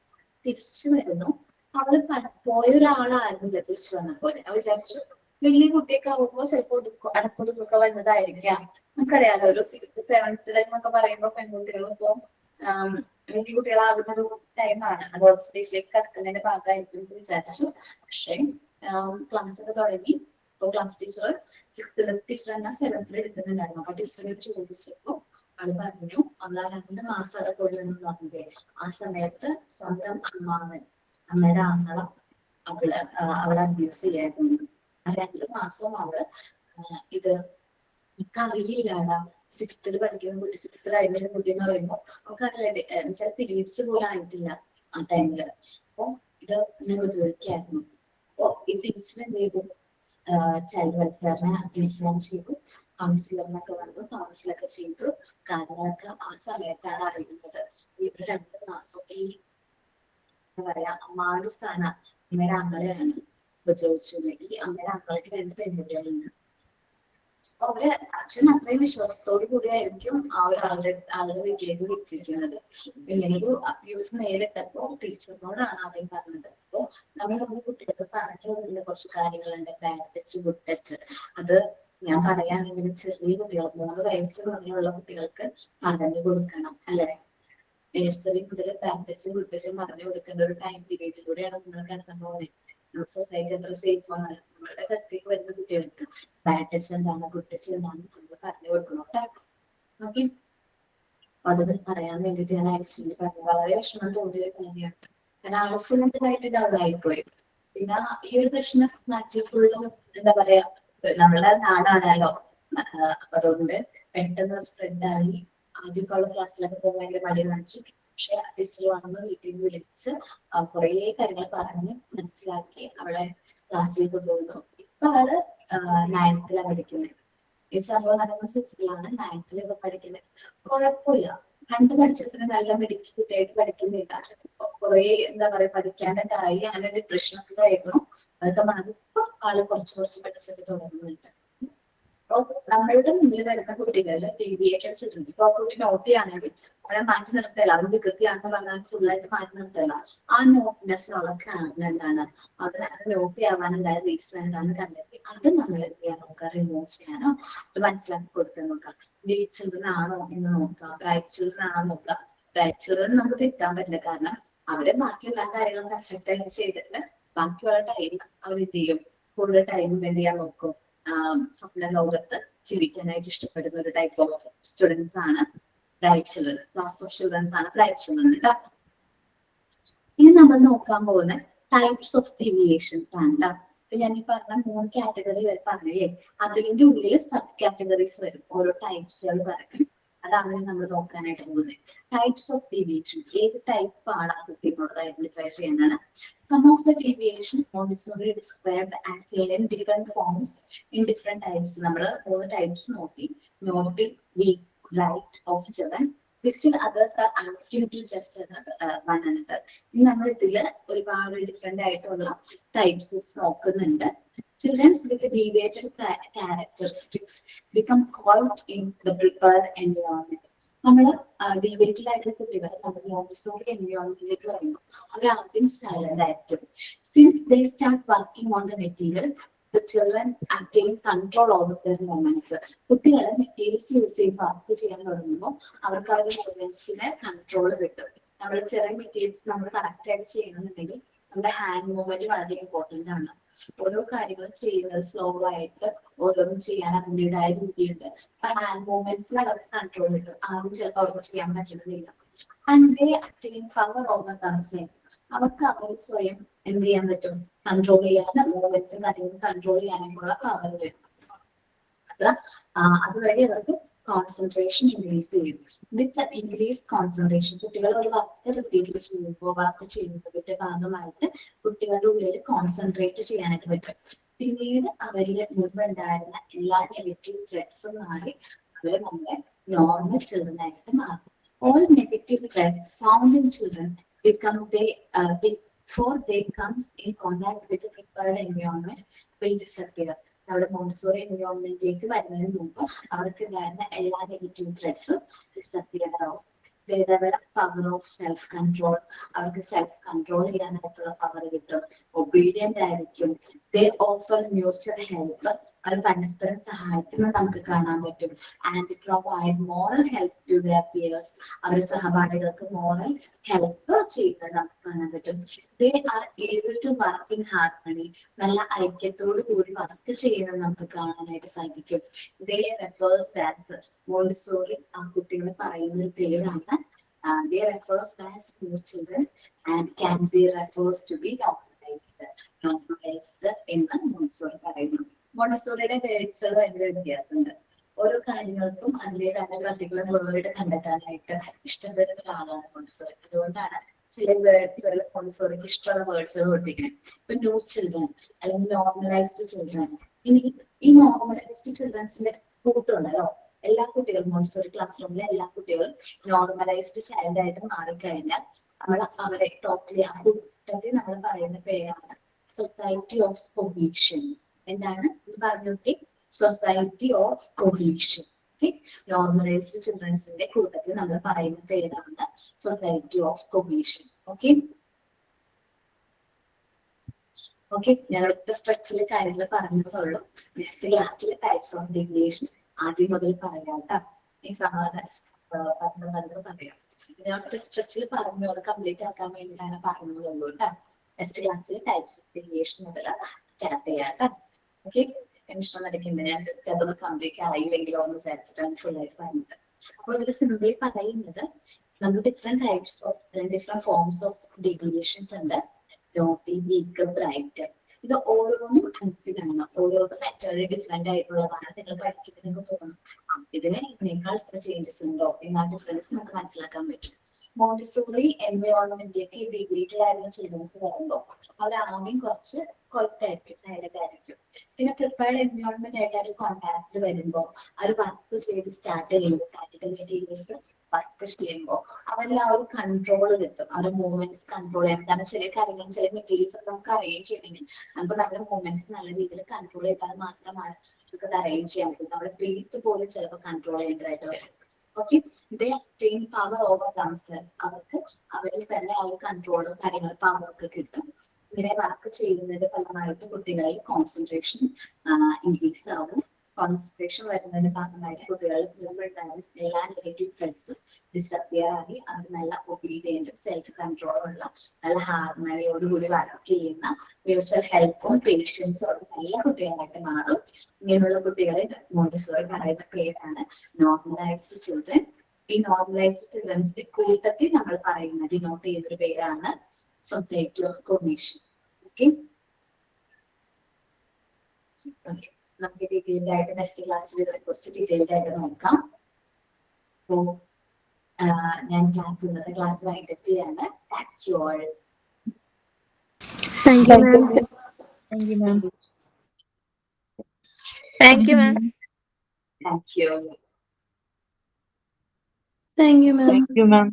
തിരിച്ചു വരുന്നു, അവള് പോയ ഒരാളായിരുന്നില്ല തിരിച്ചു വന്നപ്പോലെ. അവൾ വിചാരിച്ചു വലിയ കുട്ടിയൊക്കെ ആവുമ്പോ ചിലപ്പോ അടക്കൊതുക്കൊക്കെ വന്നതായിരിക്കാം. നമുക്കറിയാലോ ഒരു 6th 7th എന്നൊക്കെ പറയുമ്പോ പെൺകുട്ടികൾ ഇപ്പോ വലിയ കുട്ടികളാകുന്ന ഒരു ടൈമാണ്. അഡോൾട്ട് സ്റ്റേജിലേക്ക് കടക്കുന്നതിന്റെ ഭാഗമായിരിക്കും വിചാരിച്ചു. പക്ഷെ ക്ലാസ് ഒക്കെ തുടങ്ങി. ഇപ്പൊ ക്ലാസ് ടീച്ചർ 6th ടീച്ചർ തന്നെ 7th എടുക്കുന്നുണ്ടായിരുന്നു. അപ്പൊ ടീച്ചറിനോട് ചോദിച്ചപ്പോ അവള് പറഞ്ഞു അവളാ 2 മാസം അവിടെ പോയി എന്ന് പറഞ്ഞത്. ആ സമയത്ത് സ്വന്തം അമ്മയുടെ ആങ്ങള അവളെ അബ്യൂസ് ചെയ്യായിരുന്നു. ആ 2 മാസവും അവള് ഇത് അറിയില്ലാടാ. 6th പഠിക്കുന്ന കുട്ടി, 6th കഴിഞ്ഞ കുട്ടി എന്ന് പറയുമ്പോൾ അവൾക്ക് അറിയില്ല, എന്നുവെച്ചാൽ പീരീഡ്സ് പോലും ആയിട്ടില്ല ആ ടൈമില്. അപ്പൊ ഇത് ഞാൻ ഉപദ്രവിക്കായിരുന്നു. അപ്പൊ ഈ ടീച്ചർ എന്ത് ചെയ്തു, ചൈൽഡ് വെൽഫെയറിനെ ഇൻഫോം ചെയ്തു. കൗൺസിലറിനൊക്കെ വന്നു, കൗൺസിലൊക്കെ ചെയ്തു. കാര്യങ്ങളൊക്കെ ആ സമയത്താണ് അറിയുന്നത്. ഇവര് 2 മാസം ഈ എന്താ പറയാ അമ്മാവിന്റെ സ്ഥാനം അമ്മയുടെ ആങ്ങളെയാണ് ഉപദ്രവിച്ചത്. ഈ അമ്മയുടെ ആങ്ങളയ്ക്ക് 2 പെൺകുട്ടികളുണ്ട്. അവര് അച്ഛൻ അത്രയും വിശ്വാസത്തോടു കൂടിയായിരിക്കും ആ ആളുടെ വീട്ടിലേക്ക് വിളിച്ചിരിക്കുന്നത്. ഇല്ലെങ്കിൽ അബ്യൂസ് നേരിട്ടപ്പോ ടീച്ചറിനോടാണ് ആദ്യം പറഞ്ഞത്. അപ്പോ നമ്മൾ കുട്ടികൾക്ക് പറഞ്ഞു കൊടുക്കുന്ന കുറച്ച് കാര്യങ്ങളുണ്ട്, ബാഡ് ടച്ച്, ഗുഡ് ടച്ച്. അത് ഞാൻ പറയുകയാണെങ്കിൽ ചെറിയ കുട്ടികൾ 3 വയസ്സ് മുതലുള്ള കുട്ടികൾക്ക് പറഞ്ഞു കൊടുക്കണം, അല്ലെ? നഴ്സറി മുതൽ ബാഡ് ടച്ചും ഗുഡ് ടച്ചും പറഞ്ഞു കൊടുക്കേണ്ട ഒരു ടൈം പീരീഡിലൂടെയാണ് നമ്മൾ കടന്നു പോകുന്നത്. സൊസൈറ്റി അത്ര സേഫ് ആണ്. നമ്മളുടെ അടുത്തേക്ക് വരുന്ന കുട്ടികൾക്ക് ബാഡ് ടച്ച് എന്താണ്, ഗുഡ് ടച്ച് എന്താണ് നമ്മൾ പറഞ്ഞു കൊടുക്കണം. ഓക്കെ, അത് പറയാൻ വേണ്ടിട്ട് ഞാൻ ആക്സിഡന്റ് പറഞ്ഞു. വളരെ വിഷമം തോന്നിയ ഒരു കാര്യമാണ്. കാരണം ആള് ഫുള്ളായിട്ട് ഡൗണായിപ്പോയി. പിന്നെ ഈ ഒരു പ്രശ്നം നാട്ടിൽ ഫുള്ളും എന്താ പറയാ നമ്മളുടെ നാടാണല്ലോ. അതുകൊണ്ട് പെട്ടെന്ന് സ്പ്രെഡായി. ആദ്യമൊക്കെ ഉള്ള ക്ലാസ്സിലൊക്കെ പോകാൻ ഭയങ്കര മടി കാണിച്ചു. പക്ഷെ ടീച്ചർ വന്ന് വീട്ടിൽ വിളിച്ച് കുറെ കാര്യങ്ങൾ പറഞ്ഞ് മനസ്സിലാക്കി അവളെ ക്ലാസ്സിൽ കൊണ്ടുപോകുന്നു. ഇപ്പൊ അവള് 9th പഠിക്കുന്നത്. ഈ സംഭവം നടന്ന 6th 9th പഠിക്കുന്നത്. കുഴപ്പമില്ല, പണ്ട് പഠിച്ചതിന് നല്ല മിടുക്കി കുട്ടിയായിട്ട് പഠിക്കുന്നില്ല. കുറെ എന്താ പറയാ പഠിക്കാനൊക്കെ ആയി. അങ്ങനെ ഡിപ്രഷനൊക്കെ ആയിരുന്നു. അതൊക്കെ മാറി ഇപ്പൊ ആള് കുറച്ച് പഠിച്ചൊക്കെ തുടങ്ങുന്നുണ്ട്. അപ്പൊ നമ്മളുടെ മുന്നിൽ വരുന്ന കുട്ടികളിൽ ഡീവിയേഷൻസ് ഉണ്ട്. ഇപ്പൊ ആ കുട്ടി നോട്ടിയാണെങ്കിൽ അവരെ മാറ്റി നിർത്തല. അവർ വികൃതിയാണെന്ന് പറഞ്ഞാൽ ഫുള്ളായിട്ട് മാറ്റി നിർത്തല. ആ നോട്ട്നെസ്സിനുള്ള കാരണം എന്താണ്, അവർ നോട്ടി ആവാനുണ്ടായ റീസൺ എന്താണെന്ന് കണ്ടെത്തി അത് നമ്മൾ എന്ത് ചെയ്യാൻ നോക്കുക, റിമൂവ് ചെയ്യാനോ അത് മനസ്സിലാക്കി കൊടുക്കാൻ നോക്കാം. വീക്ക് ചിൽഡ്രൻ ആണോ എന്ന് നോക്കുക, ബ്രൈറ്റ് ചിൽഡ്രൻ ആണോ നോക്കുക. ബ്രൈറ്റ് ചിൽഡ്രൻ നമുക്ക് തെറ്റാൻ പറ്റില്ല. കാരണം അവരെ ബാക്കി എല്ലാ കാര്യങ്ങളും പെർഫെക്റ്റ് ആയിട്ട് ചെയ്തിട്ട് ബാക്കിയുള്ള ടൈം അവർ എന്ത് ചെയ്യും, കൂടുതൽ ടൈം എന്ത് ചെയ്യാൻ നോക്കും, സ്വപ്ന ലോകത്ത് ചിരിക്കാനായിട്ട് ഇഷ്ടപ്പെടുന്ന ഒരു ടൈപ്പ് ഓഫ് സ്റ്റുഡൻസ് ആണ് bright children. Class of children's ആണ് ബ്രൈറ്റ് ചിൽഡ്രൻ കേട്ടോ. ഇനി നമ്മൾ നോക്കാൻ പോകുന്ന ടൈപ്സ് ഓഫ് ഡീവിയേഷൻ ആണ്. അപ്പൊ ഞാൻ ഈ പറഞ്ഞ 3 കാറ്റഗറി വരെ പറഞ്ഞേ, അതിന്റെ ഉള്ളിൽ സബ് കാറ്റഗറീസ് വരും. ഓരോ ടൈപ്സുകൾ പറയും. അതാണ് നമ്മൾ നോക്കാനായിട്ട് പോകുന്നത്. ടൈപ്സ് ഓഫ് ഡീവിയേഷൻ, ഏത് ടൈപ്പ് ആണ് ആ കുട്ടിയോട് ഐഡന്റിഫൈ ചെയ്യാനാണ്. Some of the deviation Montessori described as in different forms in different types. നമ്മൾ 3 types നോക്കി. Naughty, weak, right of children. Still others are unable to just one another. ഇനി നമ്മൾ ഇതില് ഒരുപാട് ഡിഫറെന്റ് ആയിട്ടുള്ള ടൈപ്സ് നോക്കുന്നുണ്ട്. Children with deviated characteristics become caught in the prepared environment. നമ്മൾ deviated ആയിട്ടുള്ള കുട്ടികൾ നമ്മൾ മോണ്ടിസോറി എൻവയോൺമെന്റിലേക്ക് പറയുമ്പോൾ അവർ ആദ്യം സൈലന്റ് ആയിരിക്കും. Since they start working on the material, the children attain control over their movements. കുട്ടികൾ മെറ്റീരിയൽസ് യൂസ് ചെയ്ത് വർക്ക് ചെയ്യാൻ തുടങ്ങുമ്പോൾ അവർക്ക് അവരുടെ മൂവ്മെന്റ്സിന് കൺട്രോൾ കിട്ടും. നമ്മൾ ചെറിയ മെറ്റീരിയൽസ് നമ്മൾ കറക്റ്റ് ആയിട്ട് ചെയ്യണമെന്നുണ്ടെങ്കിൽ നമ്മുടെ ഹാൻഡ് മൂവ്മെന്റ് വളരെ ഇമ്പോർട്ടന്റ് ആണ്. ഓരോ കാര്യങ്ങളും ചെയ്യുന്നത് സ്ലോ ആയിട്ട് ഓരോന്നും ചെയ്യാൻ അതിൻ്റെതായ രീതിയുണ്ട്. അപ്പൊ ഹാൻഡ് മൂവ്മെന്റ്സിൽ അവർക്ക് കൺട്രോൾ കിട്ടും. ആദ്യം ചിലപ്പോൾ അവർക്ക് ചെയ്യാൻ പറ്റുന്നതില്ല. And they attain power over themselves. അവർക്ക് അവർ സ്വയം എന്ത് ചെയ്യാൻ പറ്റും, കൺട്രോൾ ചെയ്യാൻ, മൂവ്മെന്റ്സും കാര്യങ്ങളും കൺട്രോൾ ചെയ്യാനുള്ള പവർ വരും. അതുവഴി അവർക്ക് കോൺസെൻട്രേഷൻ ഇൻക്രീസ് ചെയ്യും. വിത്ത് ഇൻക്രീസ് കോൺസെൻട്രേഷൻ കുട്ടികൾ ഒരു വർക്ക് റിപ്പീറ്റ് ചെയ്യുമ്പോൾ വർക്ക് ചെയ്യുന്നതിന്റെ ഭാഗമായിട്ട് കുട്ടികളുടെ ഉള്ളിൽ കോൺസെൻട്രേറ്റ് ചെയ്യാനായിട്ട് പറ്റും. പിന്നീട് അവരിൽ മുൻപുണ്ടായിരുന്ന എല്ലാ നെഗറ്റീവ് ത്രെഡ്സും മാറി അവർ നമ്മുടെ നോർമൽ ചിൽഡ്രൻ ആയിട്ട് മാറും. All negative threats found in children become before they comes in contact with the prepared environment will disappear. നമ്മുടെ മോണ്ടിസോറി എൻവയോൺമെന്റിലേക്ക് വരുന്നതിന് മുമ്പ് അവർക്ക് ഉണ്ടായിരുന്ന എല്ലാ നെഗറ്റീവ് ത്രെഡ്സും ഡിസപ്പിയർ ആവും. They develop power of self control. അവർക്ക് സെൽഫ് കൺട്രോൾ ചെയ്യാനായിട്ടുള്ള പവർ കിട്ടും. ഒബീഡിയന്റ് ആയിരിക്കും. They offer mutual help. അവർ പരസ്പരം സഹായിക്കുന്നത് നമുക്ക് കാണാൻ പറ്റും. And provide moral help to their peers. അവർ സഹപാഠികൾക്ക് മോറൽ ഹെൽപ്പ് ചെയ്യുന്നത് നമുക്ക് കാണാൻ പറ്റും. They are able to work in harmony. നല്ല ഐക്യത്തോടു കൂടി വർക്ക് ചെയ്യുന്നത് നമുക്ക് കാണാനായിട്ട് സാധിക്കും. They refers that മോണ്ടിസോറി ആ കുട്ടികളെ പറയുന്ന ഒരു പേരാണ്. They refers as new children and can be refers to be normalized എന്ന് മോണ്ടിസോറി പറയുന്നു. മോണ്ടിസോറിയുടെ വേർഡ്സുകൾ ഭയങ്കര വ്യത്യാസമുണ്ട്. ഓരോ കാര്യങ്ങൾക്കും അതിൻ്റെതായ പർട്ടിക്കുലർ വേർഡ് കണ്ടെത്താനായിട്ട് ഇഷ്ടപ്പെടുന്ന ഒരാളാണ് മോണ്ടിസോറി. അതുകൊണ്ടാണ് ചില വേർഡ്സുകൾ മോണ്ടിസോറിക്ക് ഇഷ്ടമുള്ള വേർഡ്സുകൾ കൊടുത്തിരിക്കുന്നത്. ഇപ്പൊ ന്യൂ ചിൽഡ്രൻ അല്ലെങ്കിൽ നോർമലൈസ്ഡ് ചിൽഡ്രൻ. ഇനി ഈ നോർമലൈസ്ഡ് ചിൽഡ്രൻസിന്റെ കൂട്ടുണ്ടല്ലോ, എല്ലാ കുട്ടികളും മോണ്ടിസോറി ക്ലാസ് റൂമിലെ എല്ലാ കുട്ടികളും നോർമലൈസ്ഡ് ചൈൽഡ് ആയിട്ട് മാറിക്കഴിഞ്ഞാൽ നമ്മൾ അവരെ ടോട്ടലി ആ കൂട്ടത്തിൽ നമ്മൾ പറയുന്ന പേരാണ് സൊസൈറ്റി ഓഫ് കൊഹീഷൻ. എന്താണ് പറഞ്ഞോക്കെ? Society of cohesion. നോർമലൈസ്ഡ് ചിൽഡ്രൻസിന്റെ കൂട്ടത്തിൽ നമ്മൾ പറയുന്ന പേരാണ് society of cohesion. Okay okay ഞാൻ ഒറ്റ സ്ട്രക്ചറിലെ കാര്യങ്ങൾ പറഞ്ഞതേ. നെക്സ്റ്റ് ക്ലാസ്സിലെ ടൈപ്സ് ഓഫ് ഡീവിയേഷൻ ആദ്യം മുതൽ പറയാം കേട്ടോ. ഈ സമാധാനം പറയാം. ഞാൻ ഒറ്റ സ്ട്രെച്ചിൽ പറഞ്ഞു, അത് കംപ്ലീറ്റ് ആക്കാൻ വേണ്ടിയിട്ടാണ് പറഞ്ഞതുള്ളൂ കേട്ടോ. നെക്സ്റ്റ് ക്ലാസ്സിൽ ടൈപ്സ് ഓഫ് ഡീവിയേഷൻ മുതൽ സ്റ്റാർട്ട് ചെയ്യാം കേട്ടോ. ഓക്കെ ഇഷ്ടം നടക്കുന്നത് ഞാൻ അതൊന്ന് കംപ്ലീറ്റ് ആയില്ലെങ്കിലോ എന്ന് വിചാരിച്ചിട്ടാണ് ഫുൾ ആയിട്ട് പറഞ്ഞത്. അപ്പൊ ഇതിൽ സിംപിളി പറയുന്നത് നമ്മൾ ഡിഫറെന്റ് ഫോംസ് ഓഫ് ഡീവിയേഷൻസ് ഉണ്ട്. Naughty, weak, bright. ഇത് ഓരോന്നും അൺഫിറ്റാണ്. ഓരോന്നും മെറ്റേഡ് ഡിഫറെന്റ് ആയിട്ടുള്ളതാണ്. നിങ്ങൾ പഠിക്കുമ്പോൾ നിങ്ങൾക്ക് തോന്നും ഇതിന് ഇതിനേക്കാൾ ഇത്ര ചേഞ്ചസ് ഉണ്ടോ എന്ന ഡിഫറൻസ് നമുക്ക് മനസ്സിലാക്കാൻ പറ്റും. മോണ്ടിസോറി എൻവയോൺമെന്റിലേക്ക് ഡീഗ്രേറ്റഡ് ആയിട്ടുള്ള ചിൽഡ്രൻസ് വരുമ്പോൾ അവർ ആദ്യം കുറച്ച് കൊലത്തായിരിക്കും, സൈലന്റ് ആയിരിക്കും. പിന്നെ പ്രിപ്പയർഡ് എൻവയോൺമെന്റ് ആയിട്ട് അവർ കോണ്ടാക്ട് വരുമ്പോൾ അവർ വർക്ക് ചെയ്ത് സ്റ്റാർട്ട് ചെയ്യുമ്പോൾ പ്രാക്ടിക്കൽ മെറ്റീരിയൽസ് വർക്ക് ചെയ്യുമ്പോൾ അവരിൽ ആ ഒരു കൺട്രോൾ കിട്ടും. അവരുടെ മൂവ്മെന്റ്സ് കൺട്രോൾ ചെയ്യാൻ. കാരണം ചില കാര്യങ്ങൾ ചില മെറ്റീരിയൽസ് നമുക്ക് അറേഞ്ച് ചെയ്യണമെങ്കിൽ നമുക്ക് നമ്മുടെ മൂവ്മെന്റ്സ് നല്ല രീതിയിൽ കൺട്രോൾ ചെയ്താൽ മാത്രമാണ് നമുക്ക് അത് അറേഞ്ച് ചെയ്യാൻ പറ്റും. നമ്മുടെ ബ്രീത്ത് പോലും ചിലപ്പോൾ കൺട്രോൾ ചെയ്യേണ്ടതായിട്ട് വരും. ഓക്കെ ദേ അറ്റൈൻ പവർ ഓവർ ദംസെൽഫ്. അവർക്ക് അവരിൽ തന്നെ ആ ഒരു കൺട്രോളും കാര്യങ്ങൾ പവറൊക്കെ കിട്ടും. ഇങ്ങനെ വർക്ക് ചെയ്യുന്നതിന്റെ ഫലമായിട്ട് കുട്ടികളിൽ കോൺസെൻട്രേഷൻ ഇൻക്രീസ് ആവും. കോൺസെൻട്രേഷൻ വരുന്നതിന്റെ ഭാഗമായിട്ട് കുട്ടികളിൽ മുമ്പുണ്ടായിരുന്ന എല്ലാ നെഗറ്റീവ് ത്രെഡ്സും ഡിസപ്പിയർ ആയി അവർ നല്ല ഒബീഡിയന്റും സെൽഫ് കൺട്രോളും ഉള്ള നല്ല ഹാർമണിയോടുകൂടി വർക്ക് ചെയ്യുന്ന മ്യൂച്വൽ ഹെൽപ്പും പേഷ്യൻസും ഉള്ള നല്ല കുട്ടികളായിട്ട് മാറും. ഇങ്ങനെയുള്ള കുട്ടികളെ മോണ്ടിസോറി പറയുന്ന പേരാണ് നോർമലൈസ്ഡ് ചിൽഡ്രൻ. ഈ നോർമലൈസ്ഡ് ചിൽഡ്രൻസിന്റെ കൂട്ടത്തിൽ നമ്മൾ പറയുന്ന ഡിനോട്ട് ചെയ്തൊരു പേരാണ് സൊസൈറ്റി ഓഫ് കൊഹീഷൻ. ഓക്കെ നമുക്ക് ഡീറ്റെയിൽഡ് ആയിട്ട് നെക്സ്റ്റ് ക്ലാസ്സിൽ ഇതിനെ കുറിച്ച് ഡീറ്റെയിൽഡ് ആയിട്ട് നോക്കാം. അപ്പോൾ ഞാൻ ഇന്നത്തെ ക്ലാസ് വൈൻഡപ്പ് ചെയ്യാണ്. Thank you all. Thank you ma'am. Thank you ma'am. Thank you ma'am. Thank you. Thank you ma'am. Thank you ma'am.